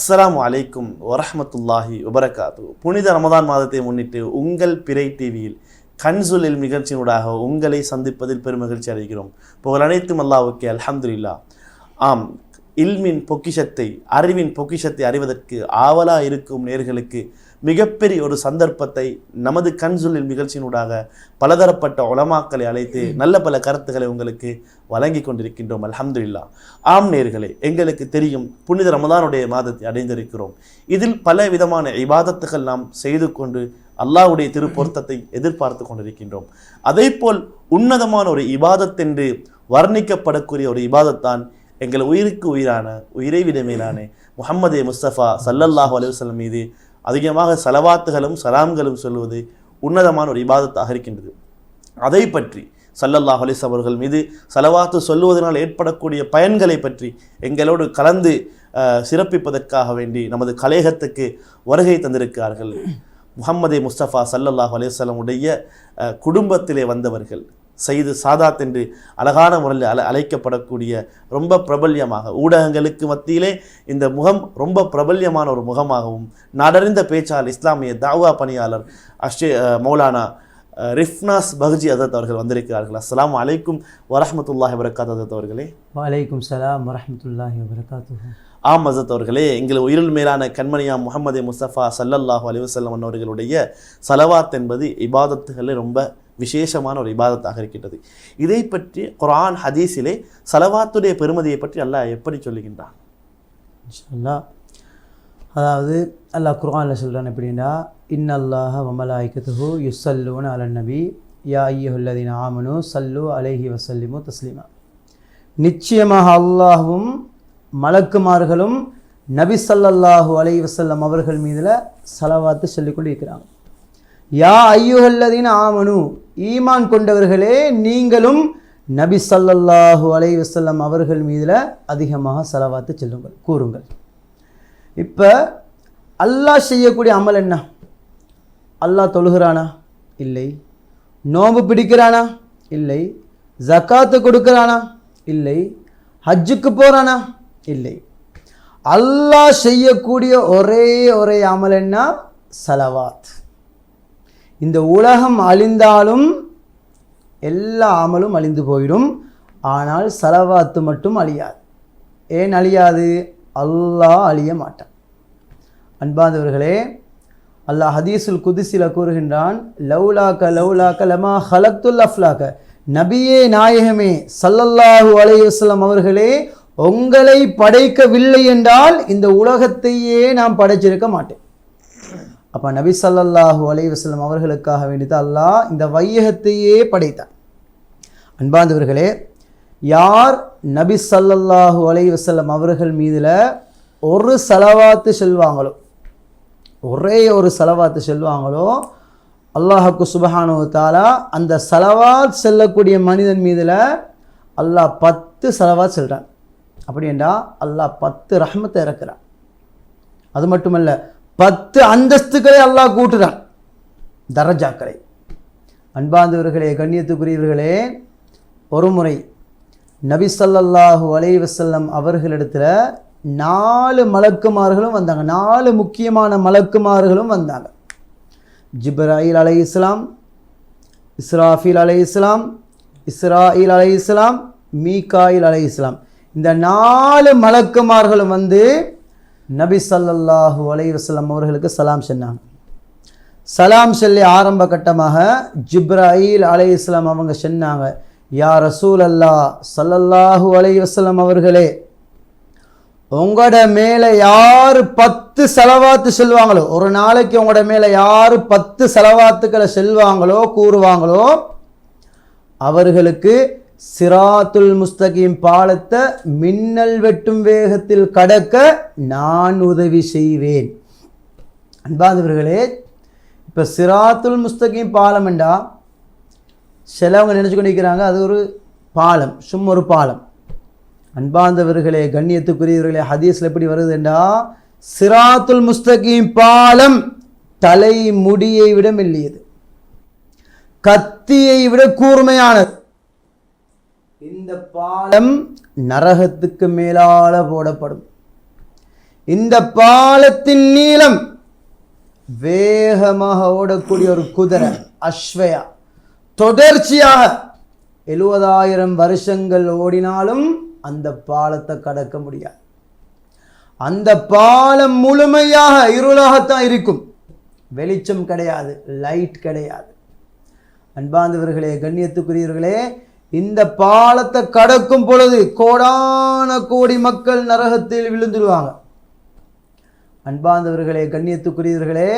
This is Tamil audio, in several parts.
அஸ்ஸலாமு அலைக்கும் வரஹ்மத்துல்லாஹி வபரகாத்து. புனித ரமதான் மாதத்தை முன்னிட்டு உங்கள் பிறை டிவியில் கன்சுல் இல்ம் நிகழ்ச்சியினூடாக உங்களை சந்திப்பதில் பெருமகிழ்ச்சி அடைகிறோம். புகழ் அனைத்தும் அல்லாஹ்வுக்கே, அல்ஹம்துலில்லாஹ். ஆம், இல்மின் பொக்கிஷத்தை, அறிவின் பொக்கிஷத்தை அறிவதற்கு ஆவலா இருக்கும் நேர்களுக்கு மிகப்பெரிய ஒரு சந்தர்ப்பத்தை நமது கன்சுல் இல்ம் நிகழ்ச்சியினூடாக பலதரப்பட்ட உலமாக்களை அழைத்து நல்ல பல கருத்துக்களை உங்களுக்கு வழங்கி கொண்டிருக்கின்றோம். அல்ஹம்துலில்லாஹ். ஆம் நேர்களே, எங்களுக்கு தெரியும் புனித ரமதானுடைய மாதத்தை அடைந்திருக்கிறோம். இதில் பல விதமான இபாதத்துகள் நாம் செய்து கொண்டு அல்லாஹ்வுடைய திருப்பொருத்தத்தை எதிர்பார்த்து கொண்டிருக்கின்றோம். அதே போல் உன்னதமான ஒரு இபாதத் என்று வர்ணிக்கப்படக்கூடிய ஒரு இபாதத்தான் எங்கள் உயிருக்கு உயிரான, உயிரை விட மேலான முஹம்மதே முஸ்தபா ஸல்லல்லாஹு அலைஹி வஸல்லம் மீது அதிகமாக ஸலவாத்துகளும் சலாம்களும் சொல்வது உன்னதமான ஒரு இபாதத்தாக இருக்கின்றது. அதை பற்றி ஸல்லல்லாஹு அலைஹி வஸல்லம் அவர்கள் மீது ஸலவாத்து சொல்லுவதனால் ஏற்படக்கூடிய பயன்களை பற்றி எங்களோடு கலந்து சிறப்பிப்பதற்காக வேண்டி நமது கலையகத்துக்கு வருகை தந்திருக்கிறார்கள். முஹம்மதே முஸ்தபா ஸல்லல்லாஹு அலைஹி வஸல்லம் உடைய குடும்பத்திலே வந்தவர்கள், சையது சாதாத் என்று அழகான முறையில் அழைக்கப்படக்கூடிய, ரொம்ப பிரபல்யமாக ஊடகங்களுக்கு மத்தியிலே இந்த முகம் ரொம்ப பிரபல்யமான ஒரு முகமாகவும், நாடறிந்த பேச்சாளர், இஸ்லாமிய தாவா பணியாளர் மௌலானா ரிஃப்னாஸ் பஹ்ஜி ஹதரத் அவர்கள் வந்திருக்கிறார்கள். அஸ்ஸலாமு அலைக்கும் வரஹ்மத்துல்லாஹி வபரகாத்து ஹதரத் அவர்களே. வலைக்கும் சலாம் வரஹ்மத்துல்லாஹி வபரகாத்துஹு. ஆம் ஹதரத் அவர்களே, எங்கள் உயிரில் மேலான கண்மணியா முஹம்மதே முஸ்தபா ஸல்லல்லாஹு அலைஹி வஸல்லம் அவர்களுடைய ஸலவாத் என்பது இபாதத்துகளில் ரொம்ப விசேஷமான ஒரு இபாதத்தாக இருக்கின்றது. இதை பற்றி குர்ஆன் ஹதீஸிலே ஸலவாத்துடைய பெருமதியை பற்றி அல்லாஹ் எப்படி சொல்லுகின்றான்? இன்ஷாஅல்லாஹ், அதாவது அல்லாஹ் குர்ஆனில் சொல்கிறான் எப்படின்னா, இன்னல்லாஹ வ மலாயிகத்துஹு யுஸல்லூன அலன் நபி யா அய்யுஹல்லதீன ஆமனு ஸல்லு அலைஹி வஸல்லிமு தஸ்லீமா. நிச்சயமாக அல்லாஹ்வும் மலக்குமார்களும் நபி ஸல்லல்லாஹு அலைஹி வஸல்லம் அவர்கள் மீதுல ஸலவாத்து சொல்லிக்கொண்டு இருக்கிறாங்க. யா அய்யுஹல்லதீன ஆமனு, ஈமான் கொண்டவர்களே நீங்களும் நபி ஸல்லல்லாஹு அலைஹி வஸல்லம் அவர்கள் மீதுல அதிகமாக ஸலவாத்து சொல்லுங்கள், கூறுங்கள். இப்போ அல்லாஹ் செய்யக்கூடிய அமல் என்ன? அல்லாஹ் தொழுகிறானா? இல்லை. நோன்பு பிடிக்கிறானா? இல்லை. ஜக்காத்து கொடுக்கிறானா? இல்லை. ஹஜ்ஜுக்கு போகிறானா? இல்லை. அல்லாஹ் செய்யக்கூடிய ஒரே அமல் என்ன? ஸலவாத். இந்த உலகம் அழிந்தாலும் எல்லா அமலும் அழிந்து போயிடும், ஆனால் ஸலவாத்து மட்டும் அழியாது. ஏன் அழியாது? அல்லாஹ் அழிய மாட்டான். அன்பாந்தவர்களே, அல்லாஹ் ஹதீஸுல் குதுஸில் கூறுகின்றான், லௌலாக்க லௌலாக்க லமா ஹலக்துல் அஃப்லாக்க. நபியே நாயகமே ஸல்லல்லாஹு அலைஹி வஸல்லம் அவர்களே, உங்களை படைக்கவில்லை என்றால் இந்த உலகத்தையே நாம் படைச்சிருக்க மாட்டேன். அப்போ நபி ஸல்லல்லாஹு அலைஹி வஸல்லம் அவர்களுக்காக வேண்டிதான் அல்லாஹ் இந்த வையகத்தையே படைத்தான். அன்பாந்தவர்களே, யார் நபி ஸல்லல்லாஹு அலைஹி வஸல்லம் அவர்கள் மீதுல ஒரு ஸலவாத்து சொல்வாங்களோ, ஒரே ஒரு ஸலவாத்து சொல்வாங்களோ, அல்லாஹ்வுக்கு சுப்ஹானஹு வ தஆலா அந்த ஸலவாத் செல்லக்கூடிய மனிதன் மீதுல அல்லாஹ் 10 ஸலவாத் சொல்கிறான். அப்படி என்றால் அல்லாஹ் 10 ரஹ்மத்தை இறக்குறான். அது மட்டுமல்ல, 10 அந்தஸ்துக்களை அல்லாஹ் கூட்டுறான், தரஜாக்களை. அன்பாந்தவர்களே, கண்ணியத்துக்குரியவர்களே, ஒரு முறை நபி ஸல்லல்லாஹு அலைஹி வஸல்லம் அவர்களிடத்தில் 4 மலக்குமார்களும் வந்தாங்க. 4 முக்கியமான மலக்குமார்களும் வந்தாங்க. ஜிப்ராயில் அலைஹிஸ்ஸலாம், இஸ்ராஃபீல் அலைஹிஸ்ஸலாம், இஸ்ராயில் அலைஹிஸ்ஸலாம், மீகாயில் அலைஹிஸ்ஸலாம். இந்த 4 மலக்குமார்களும் வந்து நபி ஸல்லல்லாஹு அலைஹி வஸல்லம் அவர்களுக்கு சலாம் சொன்னாங்க. சலாம் சொல்லி ஆரம்ப கட்டமாக ஜிப்ராயில் அலைஹிஸ்ஸலாம் அவங்க சொன்னாங்க, யா ரசூலல்லாஹ் ஸல்லல்லாஹு அலைஹி வஸல்லம் அவர்களே, உங்களோட மேலே யார் 10 ஸலவாத்து சொல்வாங்களோ, ஒரு நாளைக்கு உங்களோட மேலே யார் 10 ஸலவாத்துக்களை சொல்வாங்களோ, கூறுவாங்களோ, அவர்களுக்கு சிராத்துல் முஸ்தகீம் பாலத்தை மின்னல் வெட்டும் வேகத்தில் கடக்க நான் உதவி செய்வேன். அன்பாந்தவர்களே, இப்போ சிராத்துல் முஸ்தகீம் பாலம் என்றா சிலவங்க நினச்சி கொண்டிருக்கிறாங்க அது ஒரு பாலம், சும்மா ஒரு பாலம். அன்பாந்தவர்களே, கண்ணியத்துக்குரியவர்களே, ஹதீஸில் எப்படி வருதுண்டா, சிராத்துல் முஸ்தகீம் பாலம் தலை முடியை விட மெல்லியது, கத்தியை விட கூர்மையானது. இந்த பாலம் நரகத்துக்கு மேலால போடப்படும். இந்த பாலத்தின் நீளம் வேகமாக ஓடக்கூடிய ஒரு குதிரை அஸ்வயா தொடர்ச்சியாக 70,000 வருஷங்கள் ஓடினாலும் அந்த பாலத்தை கடக்க முடியாது. அந்த பாலம் முழுமையாக இருளாகத்தான் இருக்கும், வெளிச்சம் கிடையாது, லைட் கிடையாது. அன்பார்ந்தவர்களே, கண்ணியத்துக்குரியவர்களே, இந்த பாலத்தை கடக்கும் பொழுது கோடான கோடி மக்கள் நரகத்தில் விழுந்துடுவாங்க. அன்பார்ந்தவர்களே, கண்ணியத்துக்குரியவர்களே,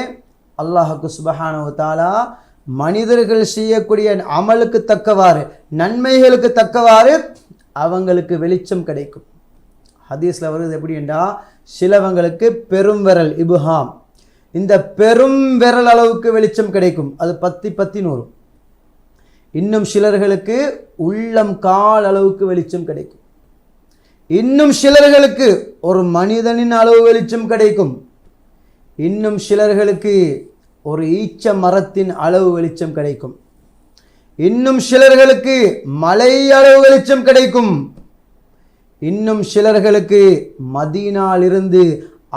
அல்லாஹ்வுக்கு சுப்ஹானஹு வ தஆலா மனிதர்கள் செய்யக்கூடிய அமலுக்கு தக்கவாறு, நன்மைகளுக்கு தக்கவாறு அவங்களுக்கு வெளிச்சம் கிடைக்கும். ஹதீஸ்ல வருது எப்படி என்றா, சிலவங்களுக்கு பெரும் விரல் இப்ஹாம், இந்த பெரும் விரல் அளவுக்கு வெளிச்சம் கிடைக்கும், அது பத்தி பத்தி நூறும். இன்னும் சிலர்களுக்கு உள்ளம் கால் அளவுக்கு வெளிச்சம் கிடைக்கும். இன்னும் சிலர்களுக்கு ஒரு மனிதனின் அளவு வெளிச்சம் கிடைக்கும். இன்னும் சிலர்களுக்கு ஒரு ஈச்ச மரத்தின் அளவு வெளிச்சம் கிடைக்கும். இன்னும் சிலர்களுக்கு மலை அளவு வெளிச்சம் கிடைக்கும். இன்னும் சிலர்களுக்கு மதீனாவிலிருந்து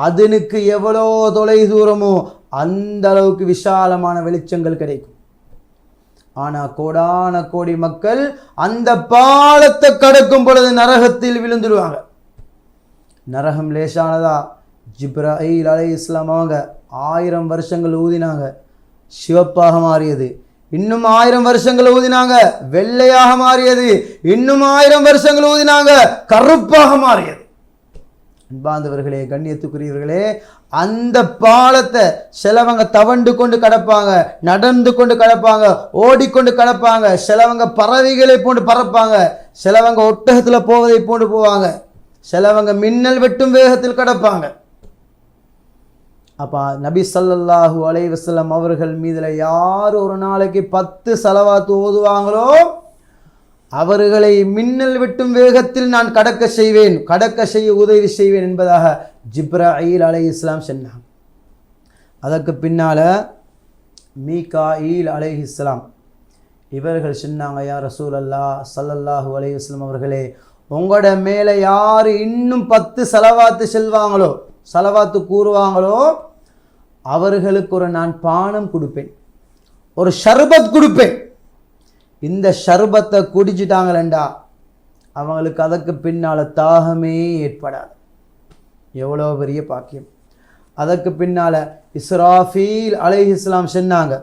அதனுக்கு எவ்வளோ தொலை தூரமோ அந்த அளவுக்கு விசாலமான வெளிச்சங்கள் கிடைக்கும். ஆனா கோடான கோடி மக்கள் அந்த பாலத்தை கடக்கும் பொழுது நரகத்தில் விழுந்துடுவாங்க. நரகம் லேசானதா? ஜிப்ராயில் அலைஹிஸ்ஸலாம் அவங்க 1000 வருஷங்கள் ஊதினாங்க, சிவப்பாக மாறியது. இன்னும் 1000 வருஷங்கள் ஊதினாங்க, வெள்ளையாக மாறியது. இன்னும் 1000 வருஷங்கள் ஊதினாங்க, கருப்பாக மாறியது. அன்பார்ந்தவர்களே, கண்ணியத்துக்குரியவர்களே, அந்த பாலத்தை சிலவங்க தவண்டு கொண்டு கடப்பாங்க, நடந்து கொண்டு கடப்பாங்க, ஓடிக்கொண்டு கடப்பாங்க. சிலவங்க பறவைகளை போன்று பறப்பாங்க, சிலவங்க ஒட்டகத்தில் போவதை போன்று போவாங்க, சிலவங்க மின்னல் வெட்டும் வேகத்தில் கடப்பாங்க. அப்போ நபி ஸல்லல்லாஹு அலைஹி வஸல்லம் அவர்கள் மீதுல யார் ஒரு நாளைக்கு 10 ஸலவாத் ஓதுவாங்களோ அவர்களை மின்னல் வெட்டும் வேகத்தில் நான் கடக்க செய்ய உதவி செய்வேன் என்பதாக ஜிப்ராயில் அலைஹிஸ்ஸலாம் சொன்னாங்க. அதற்கு பின்னால மீகாயில் அலைஹிஸ்ஸலாம் இவர்கள் சொன்னாங்க, யா ரசூலல்லாஹ் ஸல்லல்லாஹு அலைஹி வஸல்லம் அவர்களே, உங்களோட மேலே யார் இன்னும் 10 ஸலவாத்து செல்வாங்களோ, ஸலவாத்து கூறுவாங்களோ அவர்களுக்கு ஒரு நான் பானம் கொடுப்பேன், ஒரு ஷர்பத் கொடுப்பேன். இந்த ஷர்பத்தை குடிச்சிட்டாங்களேண்டா அவங்களுக்கு அதற்கு பின்னால தாகமே ஏற்படாது. எவ்வளோ பெரிய பாக்கியம்! அதற்கு பின்னால இஸ்ராஃபீல் அலைஹிஸ்ஸலாம் சொன்னாங்க,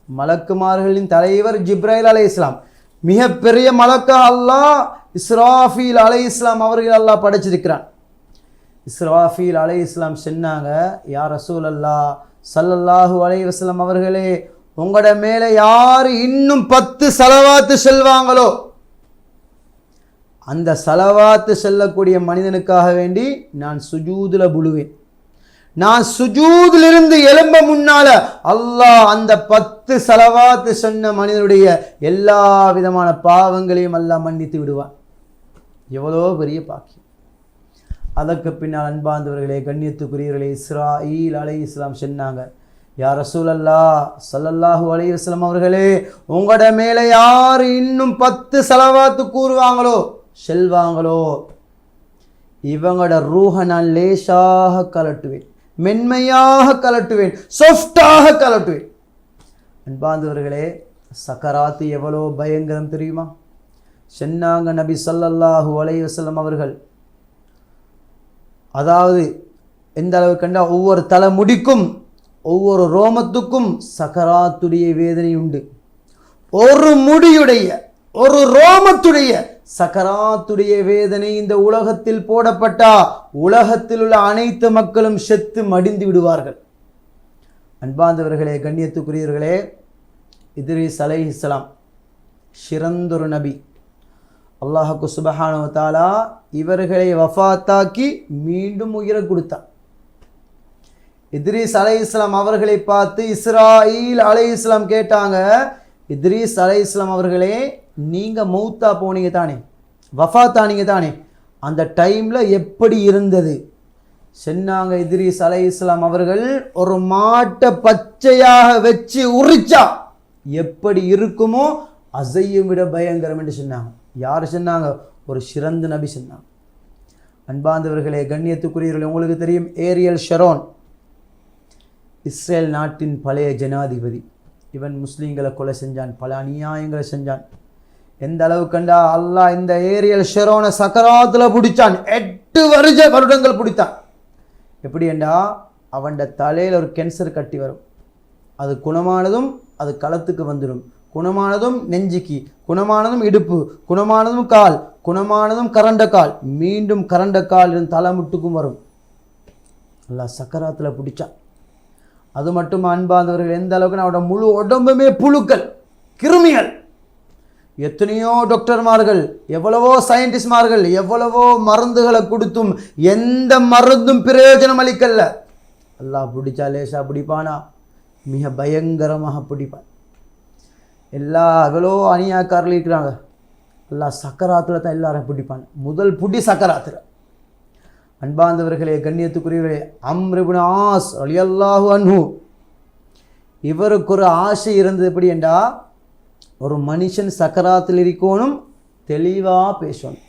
மலக்குமார்களின் தலைவர் ஜிப்ராயில் அலைஹிஸ்ஸலாம், மிகப்பெரிய மலக்கா அல்லாஹ் இஸ்ராஃபீல் அலைஹிஸ்ஸலாம் அவர்கள் அல்லாஹ் படைச்சிருக்கிறான். இஸ்ராஃபீல் அலைஹிஸ்ஸலாம் சொன்னாங்க, யா ரசூலல்லாஹ் ஸல்லல்லாஹு அலைஹி வஸல்லம் அவர்களே, உங்களோட மேலே யார் இன்னும் 10 ஸலவாத்து செல்வாங்களோ அந்த ஸலவாத்து செல்லக்கூடிய மனிதனுக்காக வேண்டி நான் சுஜூதுல புழுவேன். நான் சுஜூதிலிருந்து எழும்ப முன்னால அல்லாஹ் அந்த 10 ஸலவாத்து சொன்ன மனிதனுடைய எல்லா விதமான பாவங்களையும் அல்லாஹ் மன்னித்து விடுவான். எவ்வளோ பெரிய பாக்கியம்! அதற்கு பின்னால் அன்பார்ந்தவர்களே, கண்ணியத்துக்குரியவர்களே, இஸ்ராயில் அலைஹிஸ்ஸலாம் சொன்னாங்க, யா ரசூலல்லாஹ் ஸல்லல்லாஹு அலைஹி வஸல்லம் அவர்களே, உங்களோட மேலே யார் இன்னும் 10 ஸலவாத்து கூறுவாங்களோ செல்வாங்களோ இவங்களோட ரூஹ நான் லேசாக கலட்டுவேன், மென்மையாக கலட்டுவேன், சாஃப்டாக கலட்டுவேன். அன்பார்ந்தவர்களே, சக்கராத்து எவ்வளோ பயங்கரம் தெரியுமா? சொன்னாங்க நபி ஸல்லல்லாஹு அலைஹி வஸல்லம் அவர்கள், அதாவது எந்த அளவு கண்டா ஒவ்வொரு தலைமுடிக்கும் ஒவ்வொரு ரோமத்துக்கும் சக்கராத்துடைய வேதனை உண்டு. ஒரு முடியுடைய ஒரு ரோமத்துடைய சக்கராத்துடைய வேதனை இந்த உலகத்தில் போடப்பட்டா உலகத்தில் உள்ள அனைத்து மக்களும் செத்து மடிந்து விடுவார்கள். அன்பார்ந்தவர்களே, கண்ணியத்துக்குரியவர்களே, இத்ரீஸ் அலைஹிஸ்ஸலாம் சிறந்தொரு நபி. அல்லாஹ்வுக்கு சுப்ஹானஹு வ தஆலா இவர்களை வஃபாத்தாக்கி மீண்டும் உயிரை கொடுத்தார். இத்ரீஸ் அலைஹிஸ்ஸலாம் அவர்களை பார்த்து இஸ்ராயில் அலைஹிஸ்ஸலாம் கேட்டாங்க, இத்ரீஸ் அலைஹிஸ்ஸலாம் அவர்களே, நீங்க மௌத்தா போனீங்க தானே, வஃபாத்தானீங்க தானே, அந்த டைம்ல எப்படி இருந்தது? சொன்னாங்க இத்ரீஸ் அலைஹிஸ்ஸலாம் அவர்கள், ஒரு மாட்டை பச்சையாக வச்சு உரிச்சா எப்படி இருக்குமோ அசையும் விட பயங்கரம் என்று சொன்னாங்க. யார் சொன்னாங்க? ஒரு சிறந்த நபி சொன்னாங்க. அன்பார்ந்தவர்களே, கண்ணியத்துக்குரியவர்களே, உங்களுக்கு தெரியும் ஏரியல் ஷரோன் இஸ்ரேல் நாட்டின் பழைய ஜனாதிபதி. இவன் முஸ்லீம்களை கொலை செஞ்சான், பல அநியாயங்களை செஞ்சான். எந்த அளவு கண்டா அல்லாஹ் இந்த ஏரியல் ஷரோனை சக்கராத்தில் பிடிச்சான். 8 வருடங்கள் பிடித்தான். எப்படி என்றா அவன் தலையில் ஒரு கேன்சர் கட்டி வரும், அது குணமானதும் அது களத்துக்கு வந்துடும், குணமானதும் நெஞ்சுக்கு, குணமானதும் இடுப்பு, குணமானதும் கால், குணமானதும் கரண்ட கால், மீண்டும் கரண்ட கால் தலைமுட்டுக்கும் வரும். அல்லாஹ் சக்கராத்தில் பிடிச்சான். அது மட்டும் அன்பார்ந்தவர்கள், எந்த அளவுக்கு அவனோட முழு உடம்புமே புழுக்கள், கிருமிகள். எத்தனையோ டாக்டர்மார்கள், எவ்வளவோ சயின்டிஸ்ட்மார்கள், எவ்வளவோ மருந்துகளை கொடுத்தும் எந்த மருந்தும் பிரயோஜனம் அளிக்கல. அல்லாஹ் பிடிச்சா லேசா பிடிப்பானா? மிக பயங்கரமாக பிடிப்பான். எவ்வளோ அநியாயக்காரர்கள் இருக்கிறாங்க. அல்லாஹ் சக்கராத்தில் தான் எல்லாரும் பிடிப்பான். முதல் புடி சக்கராத்தில். அன்பார்ந்தவர்களே, கண்ணியத்துக்குரியவர்களே, அம்ர் இப்னு ஆஸ் ரலியல்லாஹு அன்ஹு இவருக்கு ஒரு ஆசை இருந்தது. எப்படி என்றா ஒரு மனுஷன் சக்கராத்தில் இருக்கணும், தெளிவாக பேசணும்.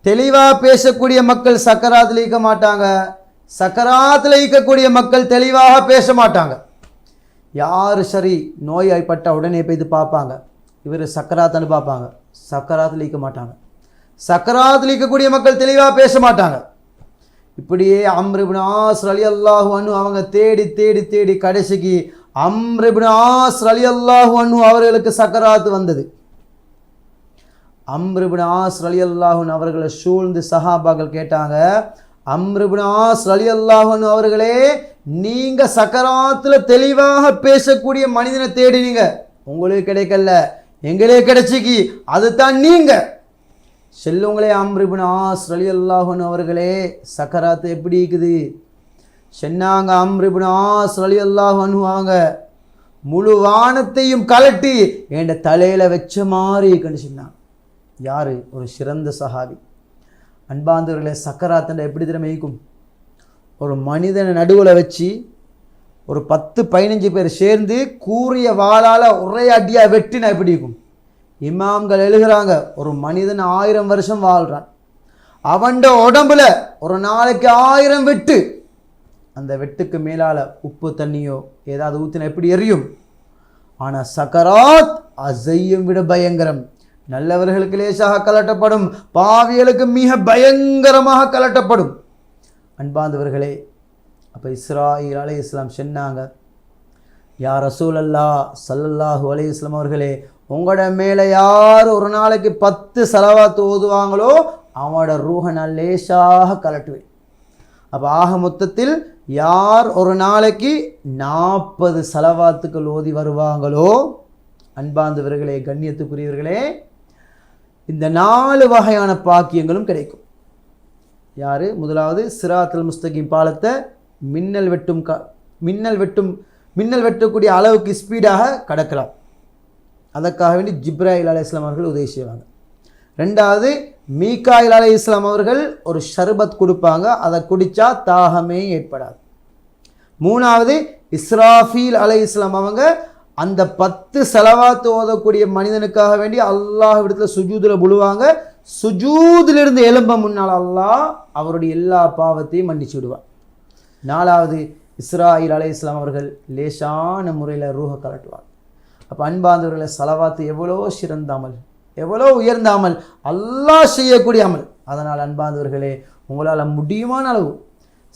தெளிவாக பேசக்கூடிய மக்கள் சக்கராத்தில் இருக்க மாட்டாங்க, சக்கராத்தில் இருக்கக்கூடிய மக்கள் தெளிவாக பேச மாட்டாங்க. யார் சரி நோய்வாய்ப்பட்ட உடனே போய் பார்ப்பாங்க, இவர் சக்கராத்துன்னு பார்ப்பாங்க, சக்கராத்தில் இருக்க மாட்டாங்க. சக்கராத்தில் இருக்கக்கூடிய மக்கள் தெளிவாக பேச மாட்டாங்க. இப்படியே அம்ர் இப்னு ஆஸ் ரலியல்லாஹு அன்ஹு அவங்க தேடி தேடி தேடி கடைசிக்கு அம்ர் இப்னு ஆஸ் ரலியல்லாஹு அன்ஹு அவர்களுக்கு சக்கராத்து வந்தது. அம்ர் இப்னு ஆஸ் ரலியல்லாஹு அன்ஹு அவர்களை சூழ்ந்து சஹாபாக்கள் கேட்டாங்க, அம்ர் இப்னு ஆஸ் ரலியல்லாஹு அன்ஹு அவர்களே, நீங்க சக்கராத்துல தெளிவாக பேசக்கூடிய மனிதனை தேடினீங்க, உங்களுக்கு கிடைக்கல, எங்களே கிடைச்சிக்கு, அதுதான் நீங்க. செல்லுங்களே அம்ர் இப்னு ஆஸ் ரலியல்லாஹு அன்ஹு அவர்களே, சக்கராத்து எப்படி இருக்குது சொன்னாங்க. அம்ர் இப்னு ஆஸ் ரலியல்லாஹு அன்ஹு அவங்க முழு வானத்தையும் கலட்டி என் தலையில வச்ச மாதிரி இருக்குன்னு சொன்னாங்க. யாரு? ஒரு சிறந்த சஹாபி. அன்பார்ந்தவர்களே, சக்கராத்துண்டா எப்படி திறமைக்கும்? ஒரு மனிதனை நடுவில் வச்சு ஒரு 10-15 பேர் சேர்ந்து கூறிய வாளால் ஒரே அடியாக வெட்டினா எப்படி இருக்கும்? இமாம்கள் எழுதுகிறாங்க, ஒரு மனிதன் 1000 வருஷம் வாழ்கிறான், அவன்ட உடம்புல ஒரு நாளைக்கு 1000 வெட்டு. அந்த வெட்டுக்கு மேலால் உப்பு தண்ணியோ ஏதாவது ஊற்றினா எப்படி எரியும்? ஆனால் சக்கராத் அசையும் விட பயங்கரம். நல்லவர்களுக்கு லேசாக கலட்டப்படும், பாவிகளுக்கு மிக பயங்கரமாக கலட்டப்படும். அன்பார்ந்தவர்களே, அப்போ இஸ்ராயில் அலைஹிஸ்ஸலாம் சொன்னாங்க, யா ரசூலல்லாஹ் ஸல்லல்லாஹு அலைஹி வஸல்லம் அவர்களே, உங்களோட மேலே யார் ஒரு நாளைக்கு 10 சலவாத்து ஓதுவாங்களோ அவனோட ரூஹை நான் லேசாக கலட்டுவேன். அப்போ ஆக மொத்தத்தில் யார் ஒரு நாளைக்கு 40 சலவாத்துக்கள் ஓதி வருவாங்களோ, அன்பார்ந்தவர்களே, கண்ணியத்துக்குரியவர்களே, இந்த 4 வகையான பாக்கியங்களும் கிடைக்கும். யார்? முதலாவது சிராத்துல் முஸ்தகீம் பாலத்தை மின்னல் வெட்டக்கூடிய அளவுக்கு ஸ்பீடாக கடக்கலாம். அதற்காக வேண்டி ஜிப்ராயில் அலைஹிஸ்ஸலாம் அவர்கள் உதவி செய்வாங்க. 2வது மீகாயில் அலைஹிஸ்ஸலாம் அவர்கள் ஒரு ஷர்பத் கொடுப்பாங்க, அதை குடித்தா தாகமே ஏற்படாது. 3வது இஸ்ராஃபீல் அலைஹிஸ்ஸலாம் அவங்க அந்த 10 செலவாத்து ஓதக்கூடிய மனிதனுக்காக வேண்டி அல்லாஹ் இடத்துல சுஜூதில் விழுவாங்க. சுஜூதிலிருந்து எழும்ப முன்னால் அல்லாஹ் அவருடைய எல்லா பாவத்தையும் மன்னிச்சு விடுவார். 4வது இஸ்ராயில் அலைஹிஸ்ஸலாம் அவர்கள் லேசான முறையில் ரூஹ கலட்டுவார். அப்போ அன்பார்ந்தவர்களை, சலவாத்து எவ்வளோ சிறந்த அமல், எவ்வளோ உயர்ந்த அமல், அல்லாஹ் செய்யக்கூடிய அமல். அதனால் அன்பார்ந்தவர்களே, உங்களால் முடியுமான அளவு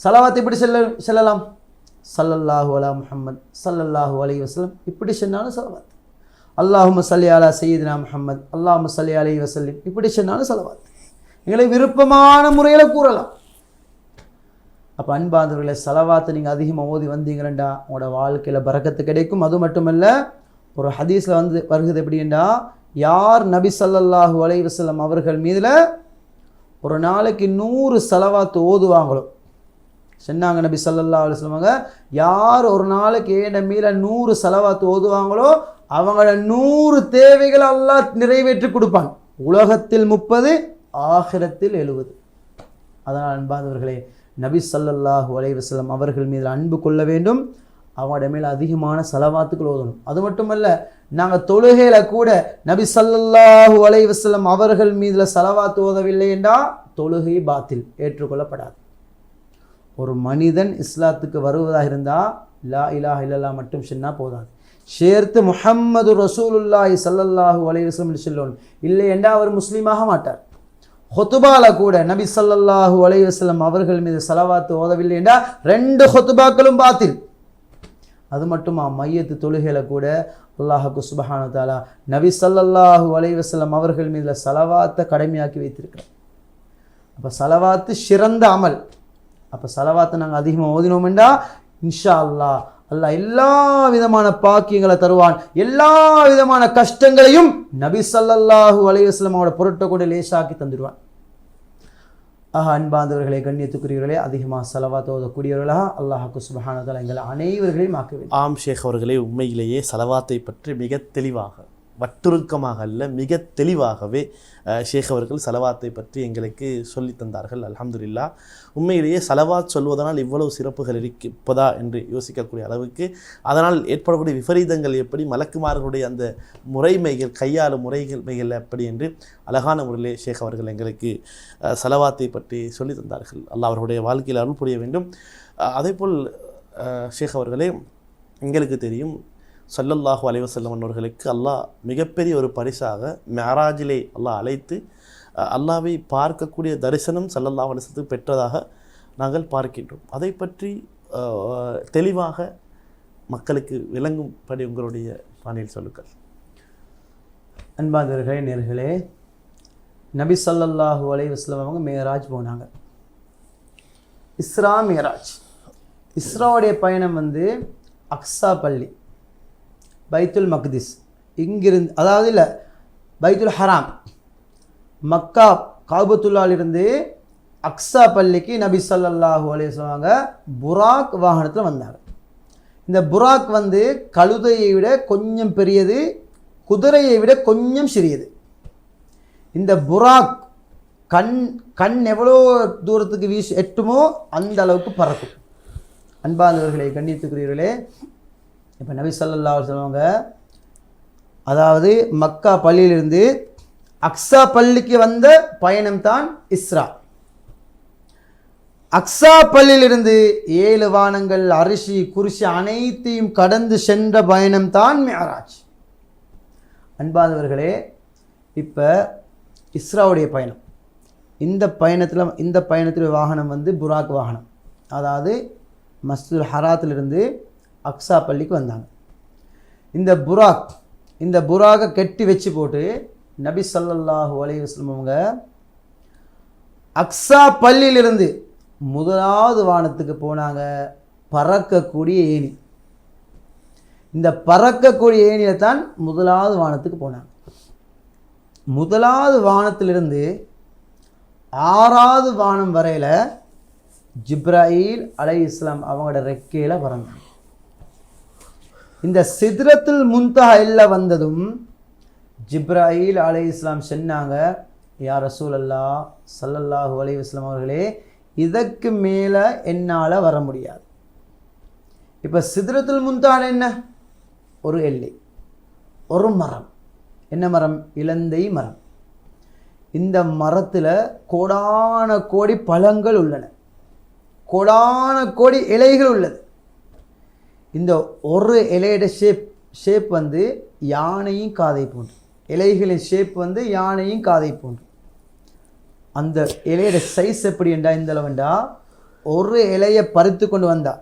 சலவாத்து இப்படி செல்லலாம். ஸல்லல்லாஹு அலா முஹம்மத் ஸல்லல்லாஹு அலைஹி வஸல்லம் இப்படி சொன்னாலும் சலவாத். அல்லாஹும்ம ஸல்லி அலா சய்யிதினா முஹம்மத் அல்லாஹும்ம ஸல்லி அலைஹி வஸல்லம் இப்படி சொன்னாலும் சலவாத். எங்களை விருப்பமான முறையில் கூறலாம். அப்போ அன்பார்ந்தவர்களை, சலவாத்தை நீங்கள் அதிகமாக ஓதி வந்தீங்களா உங்களோட வாழ்க்கையில் பரக்கத்து கிடைக்கும். அது மட்டுமல்ல, ஒரு ஹதீஸில் வருகிறது எப்படின்னா, யார் நபி ஸல்லல்லாஹு அலைஹி வஸல்லம் அவர்கள் மீதில் ஒரு நாளைக்கு 100 சலவாத்து ஓதுவாங்களோ, சொன்னாங்க நபி ஸல்லல்லாஹு அலைஹி வஸல்லம், யார் ஒரு நாளைக்கு ஏண்ட மீல 100 சலவாத்து ஓதுவாங்களோ அவங்களோட 100 தேவைகள் அல்லாஹ் நிறைவேற்றி கொடுப்பான். உலகத்தில் 30, ஆகிரத்தில் 70. அதனால் அன்பார்ந்தவர்களே, நபி ஸல்லல்லாஹு அலைஹி வஸல்லம் அவர்கள் மீது அன்பு கொள்ள வேண்டும், அவங்களோட மேலே அதிகமான சலவாத்துக்கள் ஓதணும். அது மட்டுமல்ல, நாங்கள் தொழுகையில கூட நபி ஸல்லல்லாஹு அலைஹி வஸல்லம் அவர்கள் மீதுல ஸலவாத் ஓதவில்லை என்றால் தொழுகை பாத்தில், ஏற்றுக்கொள்ளப்படாது. ஒரு மனிதன் இஸ்லாத்துக்கு வருவதாக இருந்தால் லா இலாஹ இல்லல்லாஹ் மட்டும் சொன்னா போதாது, சேர்த்து முஹம்மது ரசூலுல்லாஹி ஸல்லல்லாஹு அலைஹி வஸல்லம் சொல்லணும். இல்லை என்றால் அவர் முஸ்லீமாக மாட்டார். ஹுதுபால கூட நபி ஸல்லல்லாஹு அலைஹி வஸல்லம் அவர்கள் மீது ஸலவாத் ஓதவில்லை என்றால் 2 ஹுதுபாக்களும் பாத்தில். அது மட்டுமா, மையத்து தொழுகையில கூட அல்லாஹ்வுக்கு சுப்ஹானஹு வ தஆலா நபி ஸல்லல்லாஹு அலைஹி வஸல்லம் அவர்கள் மீதுல ஸலவாத்தை கடமையாக்கி வைத்திருக்கிறார். அப்போ ஸலவாத்து சிறந்த அமல். அப்போ ஸலவாத்தை நாங்கள் அதிகமாக ஓதினோம்னா இன்ஷா அல்லாஹ் அல்லாஹ் எல்லா விதமான பாக்கியங்களை தருவான். எல்லா விதமான கஷ்டங்களையும் நபி ஸல்லல்லாஹு அலைஹி வஸல்லம் அவரோட பொருட்டை கூட லேசாக்கி தந்துடுவான். அன்பார்ந்தவர்களே, கண்ணியத்துக்குரியவர்களே, அதிகமாக ஸலவாத் ஓதக்கூடியவர்களாக அல்லாஹ்வுக்கு சுப்ஹானஹு வ தஆலா எங்கள் அனைவர்களையும் ஆக்க வேண்டும். ஆம் ஷேக் அவர்களே, உண்மையிலேயே ஸலவாத்தை பற்றி மிக தெளிவாக, வட்டுருக்கமாக அல்ல, மிக தெளிவாகவே ஷேக் அவர்கள் ஸலவாத்தை பற்றி எங்களுக்கு சொல்லி தந்தார்கள். அல்ஹம்துலில்லாஹ். உண்மையிலேயே ஸலவாத் சொல்வதனால் இவ்வளவு சிறப்புகள் இருப்பதா என்று யோசிக்கக்கூடிய அளவுக்கு, அதனால் ஏற்படக்கூடிய விபரீதங்கள் எப்படி, மலக்குமார்களுடைய அந்த முறைமைகள், கையாளும் முறைமைகள் எப்படி என்று அழகான முறையிலே ஷேக் அவர்கள் எங்களுக்கு ஸலவாத்தை பற்றி சொல்லி தந்தார்கள். அல்லாஹ் அவர்களுடைய வாழ்க்கையில் அருள் புரிய வேண்டும். அதேபோல் ஷேக் அவர்களே, எங்களுக்கு தெரியும் ஸல்லல்லாஹு அலைஹி வஸல்லம் அவர்களுக்கு அல்லாஹ் மிகப்பெரிய ஒரு பரிசாக மிஅராஜிலே அல்லாஹ் அழைத்து அல்லாஹ்வை பார்க்கக்கூடிய தரிசனம் ஸல்லல்லாஹு அலைஹி வஸல்லம் பெற்றதாக நாங்கள் பார்க்கின்றோம். அதை பற்றி தெளிவாக மக்களுக்கு விளங்கும்படி உங்களுடைய பாணியில் சொல்லுங்கள். அன்பார்ந்தவர்களே, நேர்களே, நபி ஸல்லல்லாஹு அலைஹி வஸல்லம் அவங்க மேராஜ் போனாங்க. இஸ்ரா மேராஜ். இஸ்ராவுடைய பயணம் அக்ஸா பள்ளி, பைத்துல் மக்திஸ், இங்கிருந்து, அதாவது இல்லை பைத்துல் ஹராம், மக்கா காபத்துல்லாலிருந்து அக்ஸா பள்ளிக்கு நபி ஸல்லல்லாஹு அலைஹி வஸல்லம் புராக் வாகனத்தில் வந்தாங்க. இந்த புராக் கழுதையை விட கொஞ்சம் பெரியது, குதிரையை விட கொஞ்சம் சிறியது. இந்த புராக் கண் எவ்வளோ தூரத்துக்கு எட்டுமோ அந்த அளவுக்கு பறக்கும். அன்பார்ந்தவர்களே, கண்ணியத்துக்குரியவர்களே, இப்போ நபி ஸல்லல்லாஹு அலைஹி வஸல்லம் அதாவது மக்கா பள்ளியிலிருந்து அக்ஸா பள்ளிக்கு வந்த பயணம் தான் இஸ்ரா. அக்ஸா பள்ளியிலிருந்து 7 வானங்கள், அரிசி, குர்சி அனைத்தையும் கடந்து சென்ற பயணம் தான் மிஅராஜ். அன்பார்ந்தவர்களே, இப்போ இஸ்ராவுடைய பயணம், இந்த பயணத்தில் வாகனம் புராக் வாகனம். அதாவது மஸ்ஜிதுல் ஹராத்திலிருந்து அக்ஸா பள்ளிக்கு வந்தாங்க. இந்த புராகை கெட்டி வச்சு போட்டு நபி ஸல்லல்லாஹு அலைஹி வஸல்லம் அவங்க அக்ஸா பள்ளியிலிருந்து முதலாவது வானத்துக்கு போனாங்க. பறக்கக்கூடிய ஏணி, இந்த பறக்கக்கூடிய ஏணியில தான் முதலாவது வானத்துக்கு போனாங்க. முதலாவது வானத்திலிருந்து 6வது வானம் வரையில் ஜிப்ராயில் அலைஹிஸ்ஸலாம் அவங்களோட ரெக்கையில் பறந்தாங்க. இந்த சித்ரத்துல் முன்தஹா எல்லாம் வந்ததும் ஜிப்ராயில் அலைஹிஸ்ஸலாம் சொன்னாங்க, யா ரசூலல்லாஹ் ஸல்லல்லாஹு அலைஹி வஸல்லம் அவர்களே, இதற்கு மேலே என்னால் வர முடியாது. இப்போ சித்ரத்துல் முன்தஹா என்ன? ஒரு எல்லை, ஒரு மரம். என்ன மரம்? இலந்தை மரம். இந்த மரத்தில் கோடான கோடி பழங்கள் உள்ளன, கோடான கோடி இலைகள் உள்ளது. இந்த ஒரு இலையோட ஷேப் யானையும் காதை போன்று, இலைகளின் ஷேப் யானையும் காதை போன்று. அந்த இலையோட சைஸ் எப்படி என்றா, இந்த அளவுண்டா ஒரு இலையை பறித்து கொண்டு வந்தா,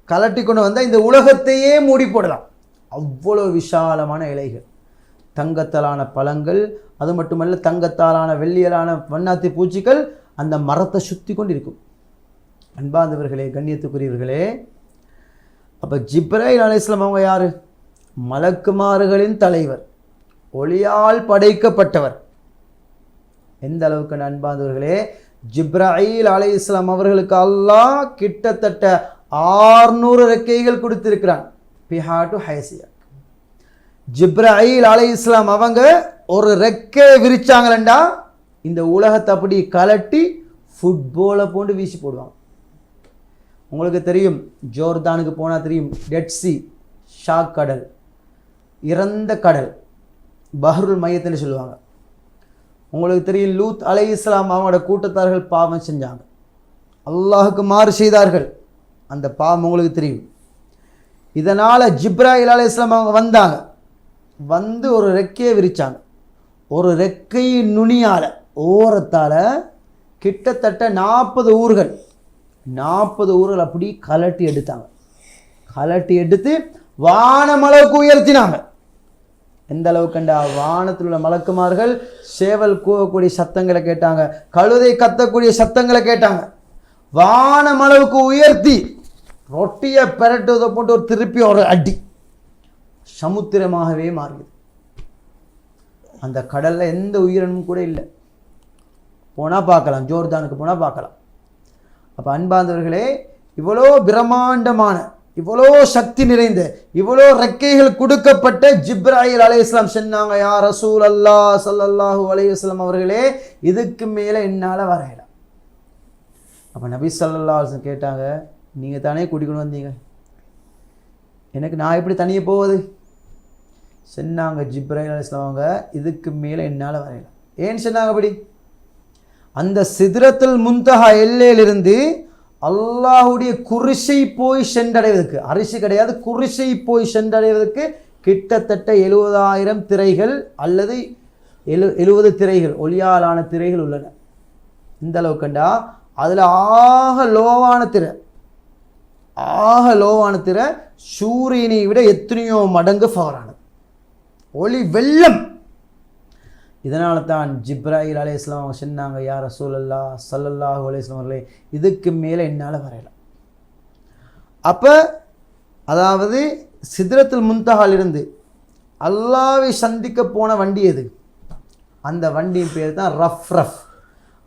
கலட்டி கொண்டு வந்தால் இந்த உலகத்தையே மூடி போடலாம். அவ்வளோ விசாலமான இலைகள், தங்கத்தாலான பழங்கள், அது மட்டுமல்ல தங்கத்தாலான வெள்ளியலான வண்ணாத்தி பூச்சிகள் அந்த மரத்தை சுற்றி கொண்டு இருக்கும். அன்பார்ந்தவர்களே, கண்ணியத்துக்குரியவர்களே, அப்போ ஜிப்ராயில் அலைஹிஸ்ஸலாம் அவங்க யார்? மலக்குமார்களின் தலைவர், ஒளியால் படைக்கப்பட்டவர். எந்த அளவுக்கு அன்பார்ந்தவர்களே, ஜிப்ராயில் அலைஹிஸ்ஸலாம் அவர்களுக்கு அல்லாஹ் கிட்டத்தட்ட 600 ரெக்கைகள் கொடுத்திருக்கிறான். பிஹாட்டு ஹைசியா. ஜிப்ராயில் அலைஹிஸ்ஸலாம் அவங்க ஒரு ரெக்கை விரிச்சாங்களா இந்த உலகத்தை அப்படி கலட்டி ஃபுட்பாலை போட்டு வீசி போடுவாங்க. உங்களுக்கு தெரியும், ஜோர்தானுக்கு போனால் தெரியும், டெட் சி, ஷாக் கடல், இறந்த கடல், பஹ்ருல் மையத்துன்னு சொல்லுவாங்க. உங்களுக்கு தெரியும், லூத் அலைஹிஸ்ஸலாம் அவங்களோட கூட்டத்தார்கள் பாவம் செஞ்சாங்க, அல்லாஹுக்கு மாறு செய்தார்கள். அந்த பாவம் உங்களுக்கு தெரியும். இதனால் ஜிப்ராயில் அலைஹிஸ்ஸலாம் அவங்க வந்தாங்க, வந்து ஒரு ரெக்கையை விரித்தாங்க. ஒரு ரெக்கையின் நுனியால் ஓரத்தால் கிட்டத்தட்ட 40 ஊர்கள் அப்படி கலட்டி எடுத்தாங்க. கலட்டி எடுத்து வானமளவுக்கு உயர்த்தினாங்க. எந்த அளவுக்குண்டா, வானத்தில் உள்ள மலக்குமார்கள் சேவல் கூவக்கூடிய சத்தங்களை கேட்டாங்க, கழுதை கத்தக்கூடிய சத்தங்களை கேட்டாங்க. வானமளவுக்கு உயர்த்தி ரொட்டியை பெரட்டுவதை போட்டு ஒரு திருப்பி ஒரு அடி, சமுத்திரமாகவே மாறியது. அந்த கடலில் எந்த உயிரினமும் கூட இல்லை. போனால் பார்க்கலாம், ஜோர்தானுக்கு போனால் பார்க்கலாம். அப்போ அன்பார்ந்தவர்களே, இவ்வளோ பிரம்மாண்டமான, இவ்வளோ சக்தி நிறைந்த, இவ்வளோ ரெக்கைகள் கொடுக்கப்பட்ட ஜிப்ராயில் அலைஹிஸ்ஸலாம் சொன்னாங்க, யா ரசூல் அல்லாஹ் ஸல்லல்லாஹு அலைஹி வஸல்லம் அவர்களே, இதுக்கு மேலே என்னால் வரையலாம். அப்போ நபி ஸல்லல்லாஹு அலைஹி வஸல்லம் கேட்டாங்க, நீங்கள் தானே கூட்டிக்கொண்டு வந்தீங்க, எனக்கு நான் எப்படி தனியே போவது? சொன்னாங்க ஜிப்ராயில் அலைஹிஸ்ஸலாம் அவங்க, இதுக்கு மேலே என்னால் வரையலாம். ஏன்னு சொன்னாங்க அப்படி? அந்த சித்ரத்துல் முன்தஹா எல்லையிலிருந்து அல்லாஹுடைய குரிசை போய் சென்றடைவதற்கு, அரிசி கிடையாது, குரிசை போய் சென்றடைவதற்கு கிட்டத்தட்ட 70,000 திரைகள் அல்லது 70 திரைகள், ஒளியாலான திரைகள் உள்ளன. இந்த அளவுக்குண்டா அதில் ஆக லோவான திரை சூரியனை விட எத்தனையோ மடங்கு ஃபவரானது, ஒளி வெள்ளம். இதனால தான் ஜிப்ராயில் அலைஹிஸ்ஸலாம் அவங்க சொன்னாங்க, யா ரசூலல்லாஹ் ஸல்லல்லாஹு அலைஹி வஸல்லம் அவர்களே, இதுக்கு மேலே என்னால் வரையலாம். அப்போ அதாவது சித்ரத்துல் முன்தஹாலிருந்து அல்லாஹ்வை சந்திக்க போன வண்டி எது? அந்த வண்டியின் பேர் தான் ரஃப்.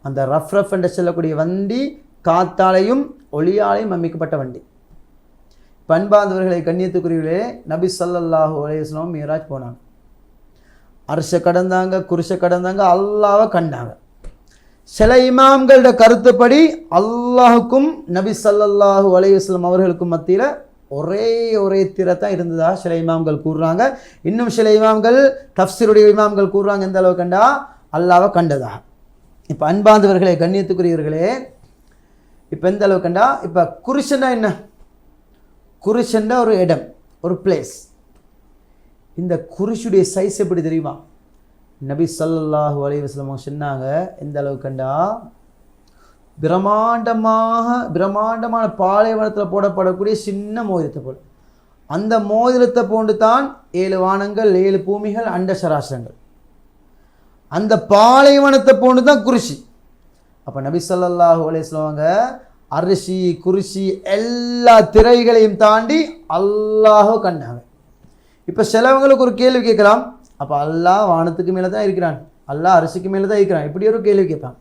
அந்த ரஃப் என்று சொல்லக்கூடிய வண்டி காத்தாலையும் ஒளியாலையும் அமைக்கப்பட்ட வண்டி. பண்பாந்தவர்களை கண்ணியத்துக்குரியவர்களே, நபி ஸல்லல்லாஹு அலைஹி வஸல்லம் மிராஜ் போனாங்க, அர்ஷை கடந்தாங்க, குர்ஷை கடந்தாங்க, அல்லாஹ்வை கண்டாங்க. சில இமாம்களோட கருத்துப்படி அல்லாஹுக்கும் நபி ஸல்லல்லாஹு அலைஹி வஸல்லம் அவர்களுக்கும் மத்தியில் ஒரே திரை தான் இருந்ததா சில இமாம்கள் கூறுறாங்க. இன்னும் சில இமாம்கள், தஃப்சீருடைய இமாம்கள் கூறுறாங்க, எந்த அளவு கண்டா, அல்லாஹ்வை கண்டதா. இப்போ அன்பாந்தவர்களே கண்ணியத்துக்குரியவர்களே, இப்போ எந்த அளவு கண்டா, இப்போ குர்ஷன்னா என்ன? குர்ஷன்னா ஒரு இடம், ஒரு பிளேஸ். இந்த குரிஷுடைய சைஸ் எப்படி தெரியுமா? நபி ஸல்லல்லாஹு அலைஹி வஸல்லம் சொன்னாங்க, எந்த அளவு கண்டா, பிரம்மாண்டமான பாலைவனத்தில் போடப்படக்கூடிய சின்ன மோதிரத்தை போல், அந்த மோதிரத்தை போன்று தான் 7 வானங்கள், 7 பூமிகள், அண்ட சராசரங்கள். அந்த பாலைவனத்தை போன்று தான் குரிஷி. அப்போ நபி ஸல்லல்லாஹு அலைஹி வஸல்லம் அரிசி, குரிஷி எல்லா திரைகளையும் தாண்டி அல்லாஹ்வை கண்டாங்க. இப்போ சிலவங்களுக்கு ஒரு கேள்வி கேட்கலாம், அப்போ அல்லாஹ் வானத்துக்கு மேலே தான் இருக்கிறான், அல்லாஹ் அரிசிக்கு மேலே தான் இருக்கிறான், இப்படி ஒரு கேள்வி கேட்பான்.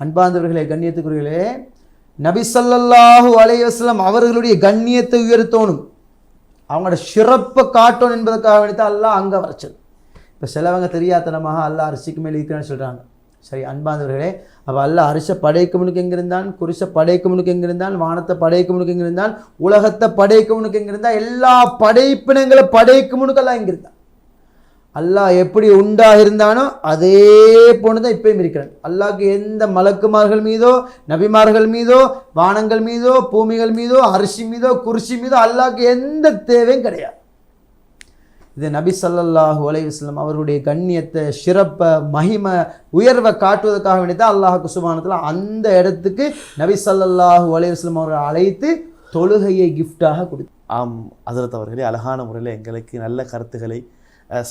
அன்பார்ந்தவர்களே கண்ணியத்துக்குரியவர்களே, நபி ஸல்லல்லாஹு அலைஹி வஸல்லம் அவர்களுடைய கண்ணியத்தை உயர்த்தணும், அவங்களோட சிறப்பை காட்டணும் என்பதற்காக வேண்டித்தான் அல்லாஹ் அங்கே வரைச்சது. இப்போ சிலவங்க தெரியாதனமாக அல்லாஹ் அரிசிக்கு மேலே இருக்கிறான்னு சொல்கிறாங்க. சரி அன்பார்ந்தவர்களே, அப்போ அல்லாஹ் அரிசை படைக்க முன்னுக்கு எங்கிருந்தான், குரிசை படைக்க முன்னுக்கு எங்கிருந்தான், வானத்தை படைக்க முன்னுக்கு எங்கிருந்தான், உலகத்தை படைக்க முன்னுக்கு எங்கிருந்தான், எல்லா படைப்பினங்களை படைக்க முன்னுக்கு எல்லாம் எங்கிருந்தான். அல்லாஹ் எப்படி உண்டாக இருந்தானோ அதே போன்று தான் இப்பயும் இருக்கிறான். அல்லாஹ்க்கு எந்த மலக்குமார்கள் மீதோ, நபிமார்கள் மீதோ, வானங்கள் மீதோ, பூமிகள் மீதோ, அரிசி மீதோ, குர்சி மீதோ அல்லாஹ்க்கு எந்த தேவையும் கிடையாது. இது நபி ஸல்லல்லாஹு அலைஹி வஸல்லம் அவர்களுடைய கண்ணியத்தை, சிறப்பை, மகிமை, உயர்வை காட்டுவதற்காக வேண்டியதான் அல்லாஹ்வுக்கு சுப்ஹானஹு வ தஆலா அந்த இடத்துக்கு நபி ஸல்லல்லாஹு அலைஹி வஸல்லம் அவர்களை அழைத்து தொழுகையை கிஃப்டாக கொடுத்து. ஆம் ஹஜ்ரத் அவர்களே, அழகான முறையில் எங்களுக்கு நல்ல கருத்துக்களை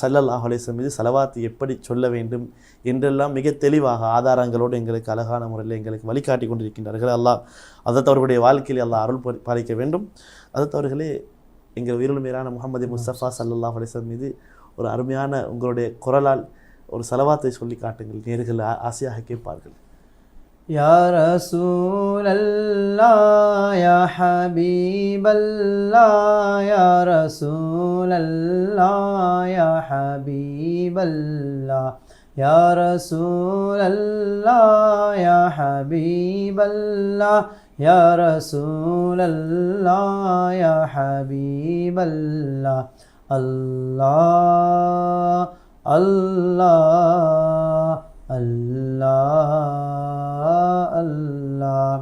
ஸல்லல்லாஹு அலைஹி வஸல்லம் மீது ஸலவாத் எப்படி சொல்ல வேண்டும் என்றெல்லாம் மிக தெளிவாக ஆதாரங்களோடு எங்களுக்கு அழகான முறையில் எங்களுக்கு வழிகாட்டி கொண்டிருக்கின்றார்கள். அல்லாஹ் ஹஜ்ரத் அவர்களுடைய வாழ்க்கையில் அல்லாஹ் அருள் பாலிக்க வேண்டும். ஹஜ்ரத் அவர்களே, எங்கள் உயிரினும் மேலான முஹம்மது முஸ்தபா ஸல்லல்லாஹு அலைஹி வஸல்லம் மீது ஒரு அருமையான உங்களுடைய குரலால் ஒரு ஸலவாத்தை சொல்லி காட்டுங்கள், நேர்கள் ஆசையாக கேட்பார்கள். யா ரசூலல்லாஹ் யா ஹபீபல்லாஹ் யா ரசூலல்லாஹ் யா ஹபீபல்லாஹ் யா ரசூலல்லாஹ் யா ஹபீபல்லாஹ் யா ரசூலல்லாஹ் யா ஹபீபல்லாஹ் அல்லாஹ் அல்லாஹ் अल्लाह अल्लाह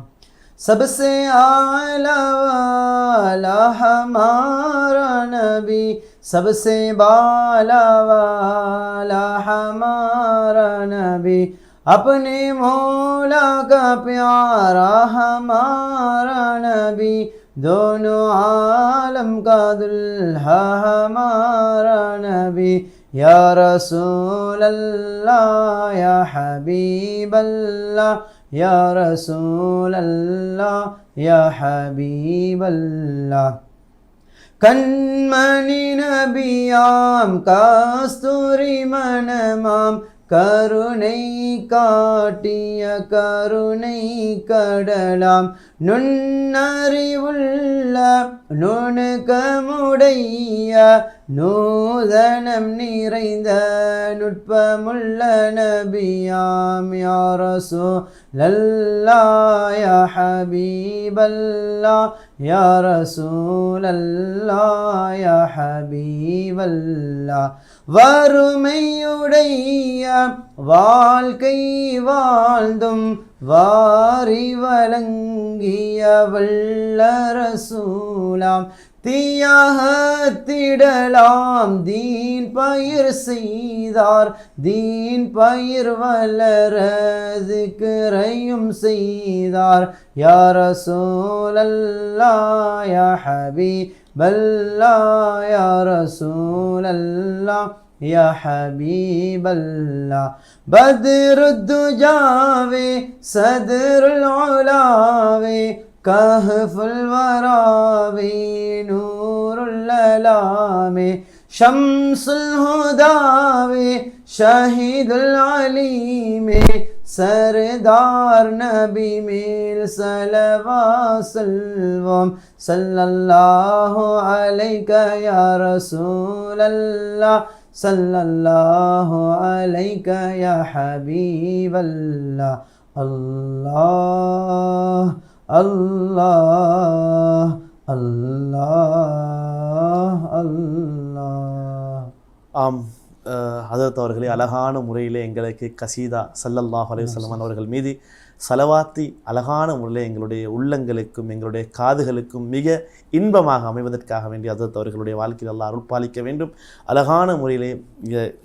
सबसे आला वाला हमारा नबी सबसे बाला वाला हमारा नबी अपने मौला का प्यारा हमारा नबी दोनों आलम का दुल्हा हमारा नबी या रसूल अल्लाह या हबीब अल्लाह या रसूल अल्लाह या हबीब अल्लाह कन्मणि नबियाम कस्तूरी मनमाम கருணை காட்டிய கருணை கடலாம் நுண்ணறிவுள்ள நுணுக்கமுடைய நூதனம் நிறைந்த நுட்பமுள்ள நபியாம் யா ரசூலல்லாஹ் யா ஹபீபல்லாஹ் யா ரசூலல்லாஹ் யா ஹபீபல்லாஹ் வறுமையுடைய வாழ்க்கை வாழ்ந்தும் வாரி வழங்கிய வல்ல ரசூலாம் தியாகத்திடலாம் தீன் பயிர் செய்தார் தீன் பயிர் வளரதுக்குறையும் செய்தார் யா ரசூலல்லாஹ் யா ஹபீபல்லாஹ் யா ரசூலல்லாஹ் या हबीब अल्लाह बदरुद्दुजावे सदरुल उलावे कहफुल वरावे नूरुल अलामे शम्सुल हुदावे शहीदुल अलीमे सरदार नबी मेल सलवात सल्लम सल्लल्लाहु अलैका या रसूल अल्लाह सल्लल्लाहु अलैका या हबीब अल्लाह अल्लाह अल्लाह अल्लाह अल्लाह ஆம் ஹதரத் அவர்களே அழகான முறையிலே எங்களுக்கு கசீதா ஸல்லல்லாஹு அலைஹி வஸல்லம் அவர்கள் மீது சலவாத்தி அழகான முறையில் எங்களுடைய உள்ளங்களுக்கும் எங்களுடைய காதுகளுக்கும் மிக இன்பமாக அமைவதற்காக வேண்டி ஹதரத் அவர்களுடைய வாழ்க்கையில் அல்லாஹ் அருள் பாலிக்க வேண்டும். அழகான முறையிலே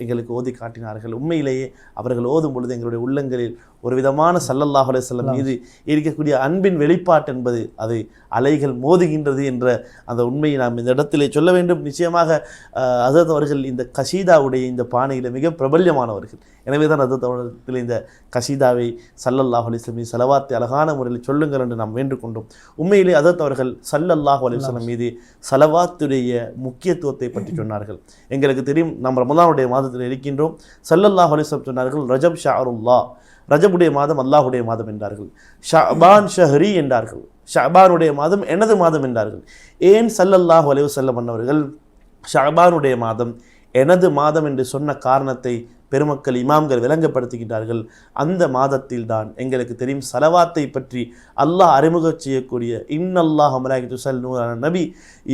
எங்களுக்கு ஓதி காட்டினார்கள். உண்மையிலேயே அவர்கள் ஓதும் பொழுது எங்களுடைய உள்ளங்களில் ஒரு விதமான ஸல்லல்லாஹு அலைஹி வஸல்லம் மீது இருக்கக்கூடிய அன்பின் வெளிப்பாட்டு என்பது அது அலைகள் மோதுகின்றது என்ற அந்த உண்மையை நாம் இந்த இடத்திலே சொல்ல வேண்டும். நிச்சயமாக ஹதரத் அவர்கள் இந்த கசீதாவுடைய இந்த பாணியில் மிக பிரபல்யமானவர்கள். எனவே தான் ஹதரத் அவர்கள் இந்த கசீதாவை ஸல்லல்லாஹு அலைஹி வஸல்லம் சலவாத்தை அழகான முறையில் சொல்லுங்கள் என்று நாம் வேண்டுகொண்டோம். உண்மையிலே ஹதரத் அவர்கள் ஸல்லல்லாஹு அலைஹி வஸல்லம் மீது சலவாத்துடைய முக்கியத்துவத்தை பற்றி சொன்னார்கள். எங்களுக்கு தெரியும், நாம் ரமலானுடைய மாதத்தில் இருக்கின்றோம். ஸல்லல்லாஹு அலைஹி வஸல்லம் சொன்னார்கள், ரஜப் ஷஅருல்லாஹ், ரஜபுடைய மாதம் அல்லாஹுடைய மாதம் என்றார்கள். ஷஅபான் ஷஹ்ரி என்றார்கள். ஷஅபானுடைய மாதம் எனது மாதம் என்றார்கள். ஏன் ஸல்லல்லாஹு அலைஹி வஸல்லம் அன்னவர்கள் ஷஅபானுடைய மாதம் எனது மாதம் என்று சொன்ன காரணத்தை பெருமக்கள் இமாம்கள் விளங்கப்படுத்துகின்றார்கள். அந்த மாதத்தில் தான் எங்களுக்கு தெரியும் சலவாத்தை பற்றி அல்லாஹ் அறிமுகம் செய்யக்கூடிய இன்னல்லாஹ் மலாயிகத்து யுஸல்லூன அலன் நபி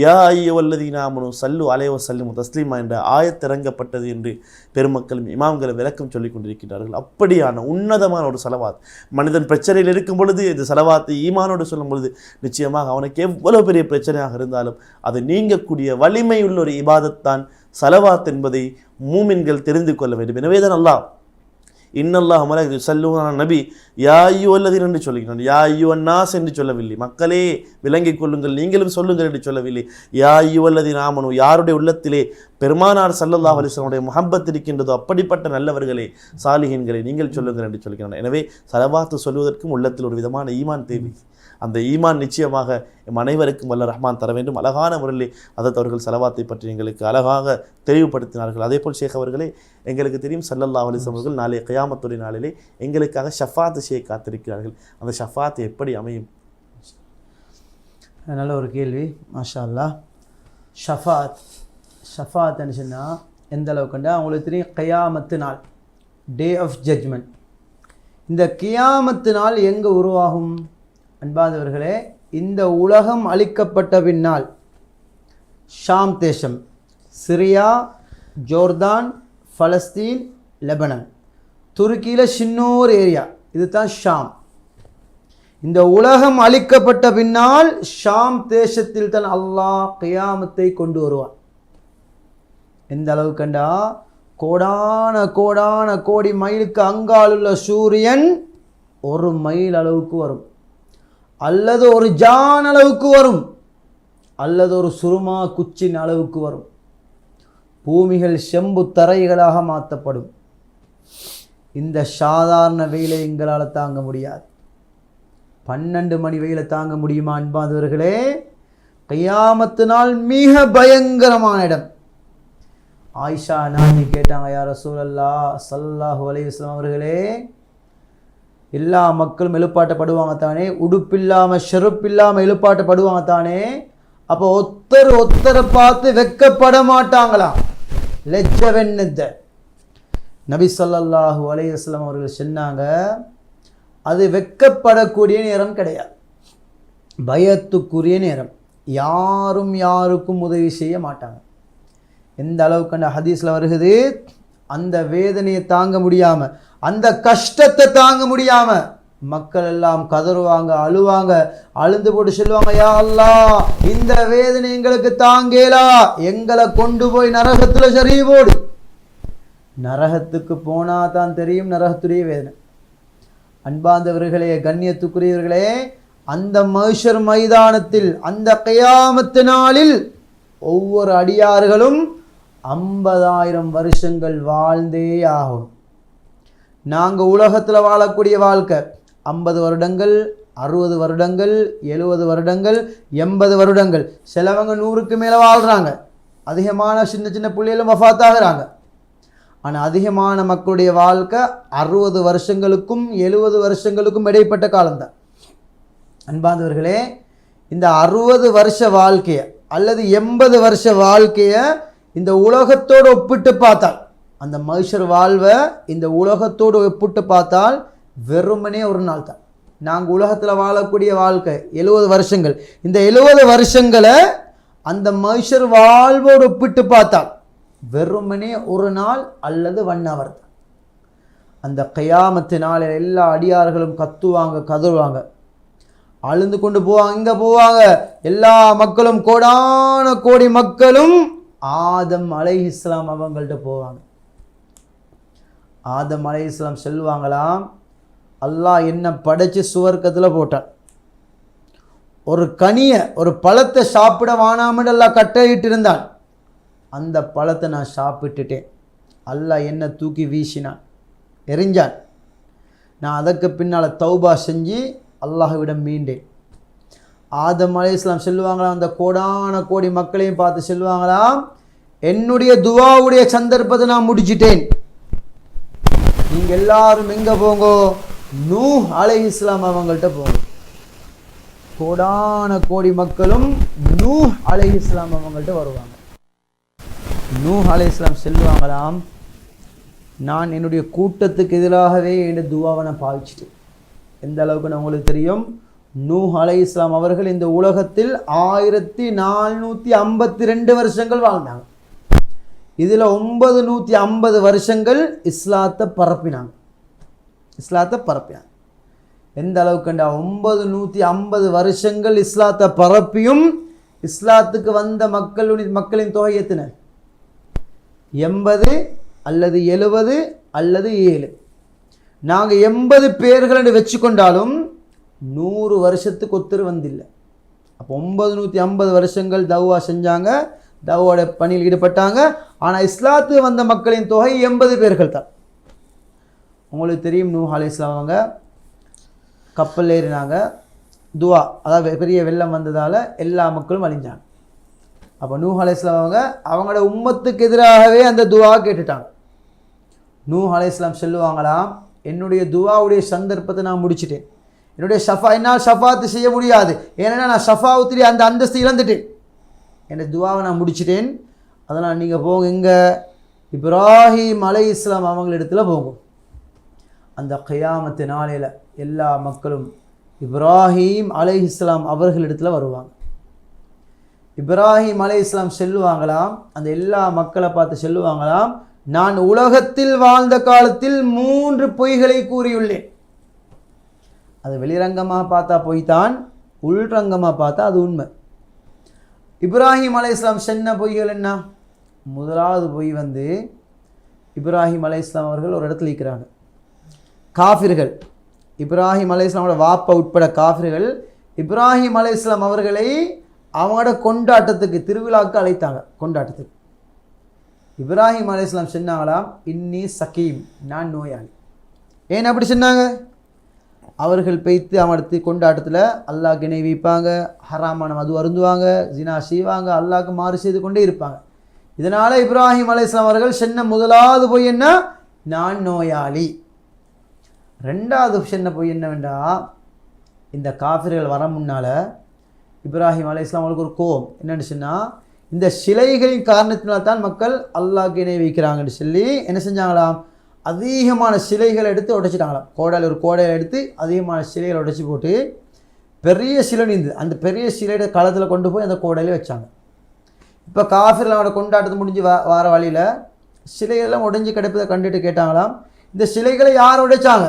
யா அய்யுஹல்லதீன ஆமனூ ஸல்லு அலைஹி வஸல்லிமு தஸ்லீமா என்ற ஆயத் இறங்கப்பட்டது என்று பெருமக்கள் இமாம்கள் விளக்கம் சொல்லிக் கொண்டிருக்கிறார்கள். அப்படியான உன்னதமான ஒரு சலவாத், மனிதன் பிரச்சனையில் இருக்கும் பொழுது இந்த சலவாத்தை ஈமானோடு சொல்லும் பொழுது நிச்சயமாக அவனுக்கு எவ்வளவு பெரிய பிரச்சனையாக இருந்தாலும் அது நீங்கக்கூடிய வலிமை உள்ள ஒரு இபாதத்தான் சலவாத் என்பதை மூமின்கள் தெரிந்து கொள்ள வேண்டும். எனவே தான் அல்லாஹ் இன்னல்லாஹ் மலாயிகத்து யுஸல்லூன அலன் நபி யா அய்யுஹல்லதீன என்று சொல்கிறான். யா அய்யுஹன் நாஸ் என்று சொல்லவில்லை. மக்களே விளங்கிக் கொள்ளுங்கள், நீங்களும் சொல்லுங்கள் என்று சொல்லவில்லை. யா அய்யுஹல்லதீன ஆமனூ, யாருடைய உள்ளத்திலே பெருமானார் ஸல்லல்லாஹு அலைஹி வஸல்லம் உடைய முஹப்பத் இருக்கின்றதோ அப்படிப்பட்ட நல்லவர்களே சாலிஹீன்களே நீங்கள் சொல்லுங்கள் என்று சொல்கிறான். எனவே சலவாத்து சொல்வதற்கும் உள்ளத்தில் ஒரு விதமான ஈமான் தேவை. அந்த ஈமான் நிச்சயமாக எம் அனைவருக்கும் வல்ல ரஹ்மான் தர வேண்டும். அழகான முறையில் ஹதரத் அவர்கள் சலவாத்தை பற்றி எங்களுக்கு அழகாக தெளிவுபடுத்தினார்கள். அதேபோல் ஷேக் அவர்களே, எங்களுக்கு தெரியும் ஸல்லல்லாஹு அலைஹி வஸல்லம் அவர்கள் நாளை கியாமத்துடைய நாளிலே எங்களுக்காக ஷஃபாத் செய்ய காத்திருக்கிறார்கள். அந்த ஷஃபாத் எப்படி அமையும்? நல்ல ஒரு கேள்வி, மாஷா அல்லாஹ். ஷஃபாத்னு சொன்னால் எந்த அளவுக்குண்டா அவங்களுக்கு தெரியும், கியாமத்து நாள், டே ஆஃப் ஜட்ஜ்மெண்ட். இந்த கியாமத்து நாள் எங்கே உருவாகும்? அன்பாதவர்களே, இந்த உலகம் அழிக்கப்பட்ட பின்னால் ஷாம் தேசம், சிரியா, ஜோர்தான், பலஸ்தீன், லெபனான். துருக்கியில் சின்னோர் ஏரியா, இதுதான் ஷாம். இந்த உலகம் அழிக்கப்பட்ட பின்னால் ஷாம் தேசத்தில் தான் அல்லாஹ் கியாமத்தை கொண்டு வருவான். எந்த அளவு கண்டா, கோடான கோடான கோடி மைலுக்கு அங்காலுள்ள சூரியன் 1 மைல் அளவுக்கு வரும், அல்லது ஒரு ஜான் அளவுக்கு வரும், அல்லது ஒரு சுருமா குச்சின் அளவுக்கு வரும். பூமிகள் செம்பு தரைகளாக மாற்றப்படும். இந்த சாதாரண வெயிலை எங்களால் தாங்க முடியாது. 12 மணி வெயிலை தாங்க முடியுமா அன்பாதவர்களே? கியாமத்து நாள் மிக பயங்கரமான இடம். ஆயிஷா நாயகி கேட்டாங்க, யா ரசூலல்லாஹ் ஸல்லல்லாஹு அலைஹி வஸல்லம் அவர்களே, எல்லா மக்களும் எழுப்பாட்டப்படுவாங்க தானே, உடுப்பில்லாமல் செருப்பில்லாமல் எழுப்பாட்டப்படுவாங்க தானே, அப்போ ஒத்தரை பார்த்து வெக்கப்பட மாட்டாங்களாம்? லெஜ்ஜவென்னத நபி ஸல்லல்லாஹு அலைஹி வஸல்லம் அவர்கள் சொன்னாங்க, அது வெக்கப்படக்கூடிய நேரம் கிடையாது, பயத்துக்குரிய நேரம். யாரும் யாருக்கும் உதவி செய்ய மாட்டாங்க. எந்த அளவுக்கு அந்த ஹதீஸில் வருகிறது, அந்த வேதனையை தாங்க முடியாமல், அந்த கஷ்டத்தை தாங்க முடியாமல் மக்கள் எல்லாம் கதறுவாங்க, அழுவாங்க, அழுந்து போட்டு சொல்லுவாங்க, யா அல்லாஹ் இந்த வேதனை எங்களுக்கு தாங்கேலா, எங்களை கொண்டு போய் நரகத்தில் சரீவோடு. நரகத்துக்கு போனால் தான் தெரியும் நரகத்துடைய வேதனை. அன்பார்ந்தவர்களே, கண்ணியத்துக்குரியவர்களே, அந்த மஹ்ஷர் மைதானத்தில், அந்த கியாமத்து நாளில் ஒவ்வொரு அடியார்களும் 50,000 வருஷங்கள் வாழ்ந்தே ஆகும். நாங்கள் உலகத்தில் வாழக்கூடிய வாழ்க்கை 50 வருடங்கள், 60 வருடங்கள், 70 வருடங்கள், 80 வருடங்கள், சிலவங்க 100க்கு மேலே வாழ்கிறாங்க. அதிகமான சின்ன சின்ன பிள்ளைகளும் வஃபாத்தாகிறாங்க. ஆனால் அதிகமான மக்களுடைய வாழ்க்கை 60 வருஷங்களுக்கும் 70 வருஷங்களுக்கும் இடைப்பட்ட காலம்தான். அன்பார்ந்தவர்களே, இந்த 60 வருஷ வாழ்க்கையை அல்லது 80 வருஷ வாழ்க்கையை இந்த உலகத்தோடு ஒப்பிட்டு பார்த்தால், அந்த மஹ்ஷர் வாழ்வை இந்த உலகத்தோடு ஒப்பிட்டு பார்த்தால் வெறுமனே ஒரு நாள் தான். நாங்கள் உலகத்தில் வாழக்கூடிய வாழ்க்கை 70 வருஷங்கள். இந்த 70 வருஷங்களை அந்த மஹ்ஷர் வாழ்வோடு ஒப்பிட்டு பார்த்தால் வெறுமனே ஒரு நாள் அல்லது 1 hour தான். அந்த கியாமத்து நாளில் எல்லா அடியார்களும் கத்துவாங்க, கதறுவாங்க, அழுந்து கொண்டு போவாங்க. இங்கே போவாங்க, எல்லா மக்களும், கோடான கோடி மக்களும் ஆதம் அலைஹிஸ்ஸலாம் அவங்கள்ட்ட போவாங்க. ஆதம் அலைஹிஸ்ஸலாம் சொல்லுவாங்களாம், அல்லாஹ் என்ன படைச்சு சுவர்க்கத்தில் போட்டான், ஒரு கனியை, ஒரு பழத்தை சாப்பிட வானாமல் எல்லாம் கட்டையிட்டு இருந்தான், அந்த பழத்தை நான் சாப்பிட்டுட்டேன், அல்லாஹ் என்ன தூக்கி வீசினான், எரிஞ்சான். நான் அதற்கு பின்னால் தௌபா செஞ்சு அல்லாஹ்விடம் மீண்டேன். ஆதம் அலைஹிஸ்ஸலாம் சொல்லுவாங்களாம், அந்த கோடான கோடி மக்களையும் பார்த்து சொல்லுவாங்களாம், என்னுடைய துவாவுடைய சந்தர்ப்பத்தை நான் முடிச்சிட்டேன், நீங்கள் எல்லாரும் எங்கே போங்க, நூஹ் அலைஹிஸ்ஸலாம் அவங்கள்ட்ட போங்க. கோடான கோடி மக்களும் நூஹ் அலைஹிஸ்ஸலாம் அவங்கள்ட்ட வருவாங்க. நூஹ் அலைஹிஸ்ஸலாம் சொல்லுவாங்களாம், நான் என்னுடைய கூட்டத்துக்கு எதிராகவே என்னுடைய துவாவை நான் பாவிச்சிட்டேன். எந்த அளவுக்கு உங்களுக்கு தெரியும், நூஹ் அலைஹிஸ்ஸலாம் அவர்கள் இந்த உலகத்தில் 1452 வருஷங்கள் வாழ்ந்தாங்க. இதில் 950 வருஷங்கள் இஸ்லாத்தை பரப்பினாங்க. எந்த அளவுக்குண்டா, 950 வருஷங்கள் இஸ்லாத்தை பரப்பியும் இஸ்லாத்துக்கு வந்த மக்களின் தொகை எத்தனை? 80 அல்லது 70 அல்லது 7. நாங்கள் 80 பேர்கள் என்று வச்சு கொண்டாலும் 100 வருஷத்துக்கு ஒத்துரு வந்தில்லை. அப்போ 950 வருஷங்கள் தௌவா செஞ்சாங்க, தௌவோட பணியில் ஈடுபட்டாங்க. ஆனால் இஸ்லாத்து வந்த மக்களின் தொகை 80 பேர்கள் தான். உங்களுக்கு தெரியும், நூஹ் அலைஹிஸ்ஸலாம் அவங்க கப்பல் ஏறினாங்க, துவா, அதாவது பெரிய வெள்ளம் வந்ததால் எல்லா மக்களும் அழிஞ்சாங்க. அப்போ நூஹ் அலைஹிஸ்ஸலாம் அவங்களோட உம்மத்துக்கு எதிராகவே அந்த துவா கேட்டுட்டாங்க. நூஹ் அலைஹிஸ்ஸலாம் சொல்லுவாங்களாம், என்னுடைய துவாவுடைய சந்தர்ப்பத்தை நான் முடிச்சிட்டேன், என்னுடைய என்னால் ஷஃபாத்து செய்ய முடியாது, ஏன்னா நான் ஷஃபாவுத்திரி அந்த அந்தஸ்து இழந்துட்டேன், என்னுடைய துவாவை நான் முடிச்சிட்டேன், அதனால் நீங்கள் போங்க, இங்கே இப்ராஹீம் அலைஹிஸ்ஸலாம் அவங்களிடத்துல போகும். அந்த கியாமத்து நாளையில் எல்லா மக்களும் இப்ராஹீம் அலைஹிஸ்ஸலாம் அவர்களிடத்தில் வருவாங்க. இப்ராஹிம் அலைஹிஸ்ஸலாம் செல்லுவாங்களாம், அந்த எல்லா மக்களை பார்த்து செல்லுவாங்களாம், நான் உலகத்தில் வாழ்ந்த காலத்தில் 3 பொய்களை கூறியுள்ளேன். அது வெளிரங்கமாக பார்த்தா பொய்தான், உள்ரங்கமாக பார்த்தா அது உண்மை. இப்ராஹிம் அலைஹிஸ்ஸலாம் சொன்ன பொய்கள் என்ன? முதலாவது பொய் வந்து, இப்ராஹிம் அலைஹிஸ்ஸலாம் அவர்கள் ஒரு இடத்துல இருக்கிறாங்க. காஃபிர்கள், இப்ராஹிம் அலைஹிஸ்ஸலாமோட வாப்பா உட்பட காஃபிர்கள் இப்ராஹிம் அலைஹிஸ்ஸலாம் அவர்களை அவங்களோட கொண்டாட்டத்துக்கு, திருவிழாவுக்கு அழைத்தாங்க. கொண்டாட்டத்துக்கு இப்ராஹிம் அலைஹிஸ்ஸலாம் சொன்னாங்களாம், இன்னி சகீம், நான் நோயாளி. ஏன் அப்படி சொன்னாங்க? அவர்கள் பெய்த்து அவனடுத்து கொண்டாட்டத்தில் அல்லாஹ்க்கு இணை வைப்பாங்க, ஹராமான மது அருந்துவாங்க, ஜினா செய்வாங்க, அல்லாஹ்க்கு மாறு செய்து கொண்டே இருப்பாங்க. இதனால் இப்ராஹிம் அலைஹிஸ்ஸலாம் அவர்கள் சொன்ன முதலாவது பொய் என்ன? நான் நோயாளி. ரெண்டாவது சொன்ன பொய் என்னவென்றா, இந்த காஃபிர்கள் வர முன்னால் இப்ராஹிம் அலைஹிஸ்ஸலாம் அவர்களுக்கு ஒரு கோபம். என்னென்னு சொன்னால், இந்த சிலைகளின் காரணத்தினால்தான் மக்கள் அல்லாஹ்க்கு இணை வைக்கிறாங்கன்னு சொல்லி என்ன செஞ்சாங்களாம், அதிகமான சிலைகளை எடுத்து உடைச்சிட்டாங்களாம். ஒரு கோடையில் எடுத்து அதிகமான சிலைகளை உடைச்சி போட்டு பெரிய சிலை நீந்து அந்த பெரிய சிலையோட களத்தில் கொண்டு போய் அந்த கோடையில் வச்சாங்க. இப்போ காஃபிர்களோட கொண்டாட்டத்தை முடிஞ்சு வார வழியில் சிலைகளெல்லாம் உடைஞ்சி கிடப்பதை கண்டுட்டு கேட்டாங்களாம், இந்த சிலைகளை யார் உடைச்சாங்க?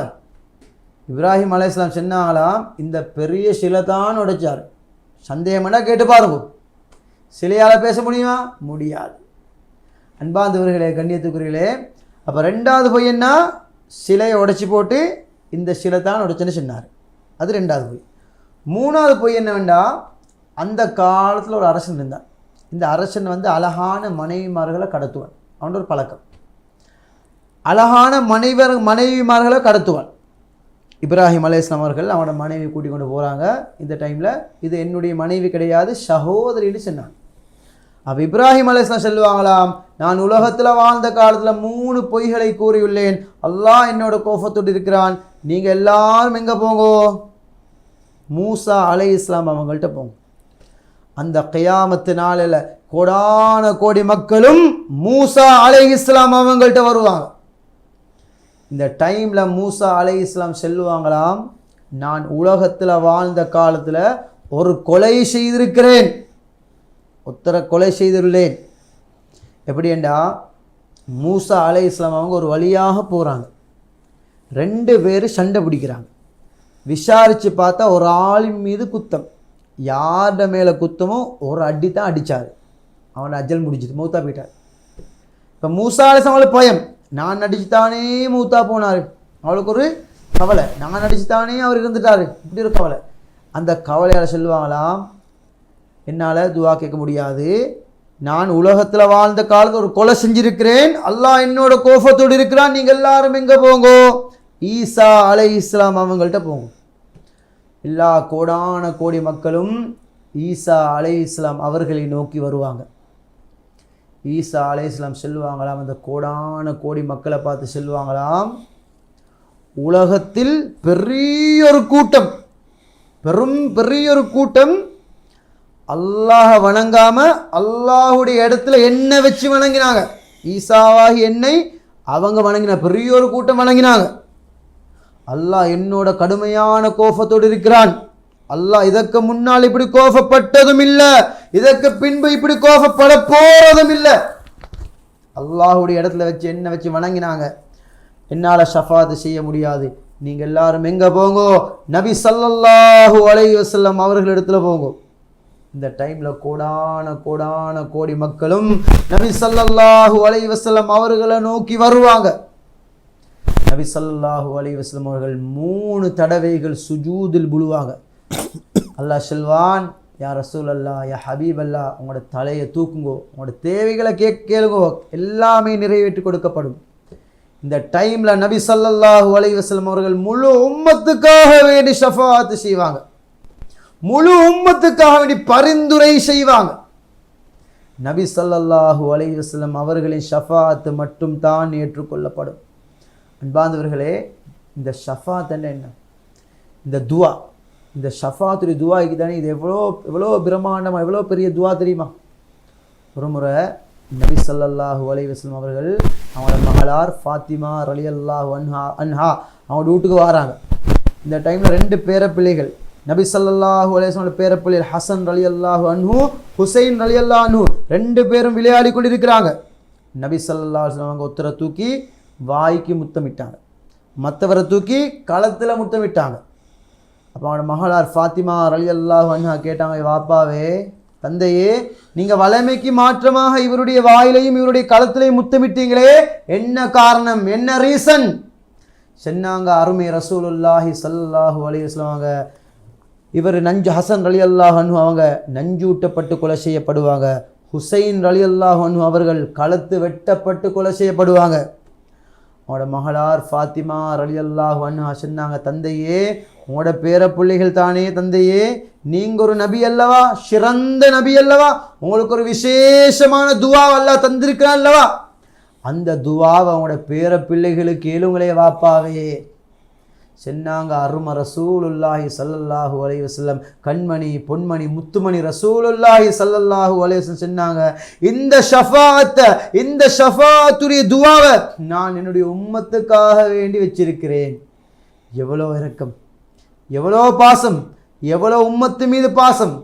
இப்ராஹிம் அலைஹிஸ்ஸலாம் சொன்னாங்களாம், இந்த பெரிய சிலை தான் உடைச்சார். சந்தேகம்னா கேட்டு பாருங்க. சிலையால் பேச முடியுமா? முடியாது. அன்பார்ந்தவர்களே, கண்ணியத்துக்குரியர்களே, அப்போ ரெண்டாவது பொய் என்ன? சிலையை உடைச்சி போட்டு இந்த சிலை தான் உடைச்சுன்னு சொன்னார். அது ரெண்டாவது பொய். மூணாவது பொய் என்னவெண்டா, அந்த காலத்தில் ஒரு அரசன் இருந்தான். இந்த அரசன் வந்து அழகான மனைவிமார்களை கடத்துவான். அவனோட ஒரு பழக்கம், அழகான மனைவிமார்களை கடத்துவான். இப்ராஹிம் அலைஹிஸ்ஸலாம் அவர்கள் அவனோட மனைவி கூட்டிக் கொண்டு போகிறாங்க. இந்த டைமில் இது என்னுடைய மனைவி கிடையாது, சகோதரின்னு சொன்னான். அப்போ இப்ராஹிம் அலைஹிஸ்ஸலாம் சொல்லுவாங்களாம், நான் உலகத்தில் வாழ்ந்த காலத்தில் 3 பொய்களை கூறியுள்ளேன், அல்லாஹ் என்னோட கோபத்தோடு இருக்கிறான், நீங்கள் எல்லாரும் எங்கே போங்கோ? மூசா அலைஹிஸ்ஸலாம் அவங்கள்ட்ட போங்க. அந்த கியாமத்து நாளில் கோடான கோடி மக்களும் மூசா அலைஹிஸ்ஸலாம் அவங்கள்ட்ட வருவாங்க. இந்த டைமில் மூசா அலைஹிஸ்ஸலாம் செல்லுவாங்களாம், நான் உலகத்தில் வாழ்ந்த காலத்தில் ஒரு கொலை செய்திருக்கிறேன், ஒருத்தரை கொலை செய்துள்ளேன். எப்படி என்றா, மூசா அலைஹிஸ்ஸலாம் அவங்க ஒரு வழியாக போகிறாங்க. 2 பேர் சண்டை பிடிக்கிறாங்க. விசாரித்து பார்த்தா ஒரு ஆளின் மீது குத்தம். யார்ட மேலே குத்தமோ ஒரு அடி தான் அடித்தார். அவனை அஜல் முடிஞ்சுது, மூத்தா போயிட்டார். இப்போ மூசா அலைஹிஸ்ஸலாம் அவளுக்கு பயம், நான் அடிச்சுத்தானே மூத்தா போனார். அவளுக்கு ஒரு கவலை, நான் அடிச்சுத்தானே அவர் இருந்துட்டார், இப்படி ஒரு கவலை. அந்த கவலையால் சொல்லுவாங்களாம், என்னால் துவா கேட்க முடியாது, நான் உலகத்தில் வாழ்ந்த காலத்தில் ஒரு கொலை செஞ்சிருக்கிறேன், அல்லாஹ் என்னோட கோபத்தோடு இருக்கிறான், நீங்கள் எல்லாரும் எங்கே போங்கோ? ஈசா அலைஹிஸ்ஸலாம் அவங்கள்ட்ட போங்க. எல்லா கோடான கோடி மக்களும் ஈசா அலைஹிஸ்ஸலாம் அவர்களை நோக்கி வருவாங்க. ஈசா அலைஹிஸ்ஸலாம் செல்வாங்களாம், அந்த கோடான கோடி மக்களை பார்த்து செல்வாங்களாம், உலகத்தில் பெரியொரு கூட்டம், பெரியொரு கூட்டம் அல்லாஹ் வணங்காம அல்லாஹுடைய இடத்துல எண்ணெய் வச்சு வணங்கினாங்க. ஈசாவாகி எண்ணெய் அவங்க வணங்கின பெரியொரு கூட்டம் வணங்கினாங்க. அல்லாஹ் என்னோட கடுமையான கோபத்தோடு இருக்கிறான், அல்லாஹ் இதற்கு முன்னால் இப்படி கோபப்பட்டதும் இல்லை, இதற்கு பின்பு இப்படி கோபப்பட போறதும் இல்லை. அல்லாஹுடைய இடத்துல வச்சு எண்ணெய் வச்சு வணங்கினாங்க. என்னால் ஷஃபாத் செய்ய முடியாது, நீங்க எல்லாரும் எங்க போங்கோ? நபி ஸல்லல்லாஹு அலைஹி வஸல்லம் அவர்கள் இடத்துல போங்கோ. இந்த டைம்ல கோடான கோடி மக்களும் நபி ஸல்லல்லாஹு அலைஹி வஸல்லம் அவர்களை நோக்கி வருவாங்க. நபி ஸல்லல்லாஹு அலைஹி வஸல்லம் அவர்கள் 3 தடவைகள் சுஜூதில் விழுவாங்க. அல்லாஹ் சொல்வான், யா ரசூலல்லாஹ், யா ஹபீப் அல்லாஹ், உங்களோட தலையை தூக்குங்கோ, உங்களோட தேவைகளை கேளுங்கோ, எல்லாமே நிறைவேற்றி கொடுக்கப்படும். இந்த டைம்ல நபி ஸல்லல்லாஹு அலைஹி வஸல்லம் அவர்கள் முழு உம்மத்துக்காக வேண்டி ஷஃபாத் செய்வாங்க, முழு உம்மத்துக்காக வேண்டி பரிந்துரை செய்வாங்க. நபி ஸல்லல்லாஹு அலைஹி வஸல்லம் அவர்களின் ஷஃபாத் மட்டும் தான் ஏற்றுக்கொள்ளப்படும். அன்பார்ந்தவர்களே, இந்த ஷஃபாத் என்ன? இந்த துவா, இந்த ஷஃபாத்துடைய துவாய்க்கு தானே இது எவ்வளோ பிரம்மாண்டமாக, எவ்வளோ பெரிய துவா தெரியுமா? ஒரு முறை நபி ஸல்லல்லாஹு அலைஹி வஸல்லம் அவர்கள் அவங்களோட மகளார் ஃபாத்திமா ரலியல்லாஹு அன்ஹா அவங்களோட வீட்டுக்கு வராங்க. இந்த டைமில் 2 பேர பிள்ளைகள், நபி ஸல்லல்லாஹு அலைஹி வஸல்லம் பேரப்பிள்ளைகள் ஹசன் ரலியல்லாஹு அன்ஹு, ஹுசைன் ரலியல்லாஹு அன்ஹு 2 பேரும் விளையாடி கொண்டிருக்கிறாங்க. நபி ஸல்லல்லாஹு அலைஹி வஸல்லம் அவங்க ஒருத்தரை தூக்கி வாய்க்கு முத்தமிட்டாங்க, மற்றவரை தூக்கி களத்தில் முத்தமிட்டாங்க. அப்போ அவனோட மகளார் ஃபாத்திமா ரலியல்லாஹு அன்ஹா கேட்டாங்க, வாப்பாவே தந்தையே, நீங்கள் வளமைக்கு மாற்றமாக இவருடைய வாயிலையும் இவருடைய களத்திலையும் முத்தமிட்டீங்களே, என்ன காரணம், என்ன ரீசன் சொன்னாங்க. அருமை ரசூலுல்லாஹி ஸல்லல்லாஹு அலைஹி வஸல்லம் அவங்க, இவர் ஹசன் ரலியல்லாஹு அன்ஹு அவங்க நஞ்சூட்டப்பட்டு கொலை செய்யப்படுவாங்க, ஹுசைன் ரலியல்லாஹு அன்ஹு அவர்கள் களத்து வெட்டப்பட்டு கொலை செய்யப்படுவாங்க. அவனோட மகளார் ஃபாத்திமா ரலியல்லாஹு அன்ஹா சொன்னாங்க, தந்தையே உங்களோட பேர பிள்ளைகள் தானே தந்தையே, நீங்க ஒரு நபி அல்லவா, சிறந்த நபி அல்லவா, உங்களுக்கு ஒரு விசேஷமான துவா அல்லாஹ் தந்திருக்கிறான் அல்லவா, அந்த துவாவை அவங்களோட பேர பிள்ளைகளுக்கு ஏழுங்களே வாப்பாவே சொன்னாங்க. அரும ரசூலுல்லாஹி ஸல்லல்லாஹு அலைஹி வஸல்லம் கண்மணி பொன்மணி முத்துமணி ரசூலுல்லாஹி ஸல்லல்லாஹு அலைஹி வஸல்லம் சொன்னாங்க, இந்த ஷஃபாஅத்துடைய துவாவை நான் என்னுடைய உம்மத்துக்காக வேண்டி வச்சிருக்கிறேன். எவ்வளோ இரக்கம், எவ்வளோ பாசம், எவ்வளோ உம்மத்து மீது பாசம்.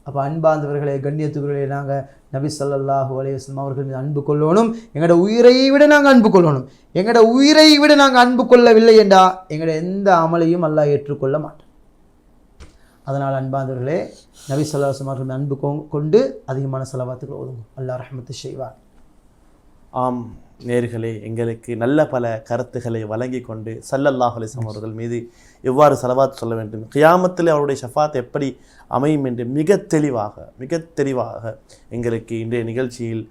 அப்போ அன்பார்ந்தவர்களே, கண்ணியத்துக்குள்ளே நாங்கள் நபி ஸல்லல்லாஹு அலைஹி வஸல்லம் அவர்கள் மீது அன்பு கொள்ளணும். எங்களோட உயிரை விட நாங்கள் அன்பு கொள்ளணும். எங்களோட உயிரை விட நாங்கள் அன்பு கொள்ளவில்லை என்றா எங்களோட எந்த அமலையும் அல்லாஹ் ஏற்றுக்கொள்ள மாட்டோம். அதனால் அன்பார்ந்தவர்களே, நபி ஸல்லல்லாஹு அலைஹி வஸல்லம் அவர்கள் மீது அன்பு கொண்டு அதிகமான ஸலவாத்துகள் ஓதுங்க. அல்லாஹ் ரஹ்மத்து செய்வார். ஆம் நேர்களே, எங்களுக்கு நல்ல பல கருத்துக்களை வழங்கி கொண்டு ஸல்லல்லாஹு அலைஹி வஸல்லம் அவர்கள் மீது எவ்வாறு ஸலவாத் சொல்ல வேண்டும், கியாமத்தில் அவருடைய ஷஃபாத் எப்படி அமையும் என்று மிக தெளிவாக எங்களுக்கு இன்றைய நிகழ்ச்சியில்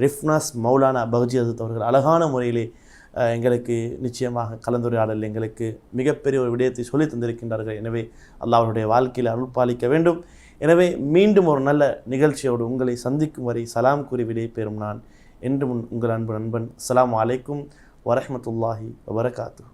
ரிஃப்னாஸ் மௌலானா பஹ்ஜி ஹஸரத் அவர்கள் அழகான முறையிலே எங்களுக்கு நிச்சயமாக கலந்துரையாடல் எங்களுக்கு மிகப்பெரிய ஒரு விடயத்தை சொல்லி தந்திருக்கின்றார்கள். எனவே அல்லாஹ் அவருடைய வாழ்க்கையில் அருள் பாலிக்க வேண்டும். எனவே மீண்டும் ஒரு நல்ல நிகழ்ச்சியோடு உங்களை சந்திக்கும் வரை சலாம் கூறி விடை பெறும் நான் என்று உங்கள் அன்பு நண்பன். அஸ்ஸலாமு அலைக்கும் வரஹ்மத்துல்லாஹி வபரகாத்துஹு.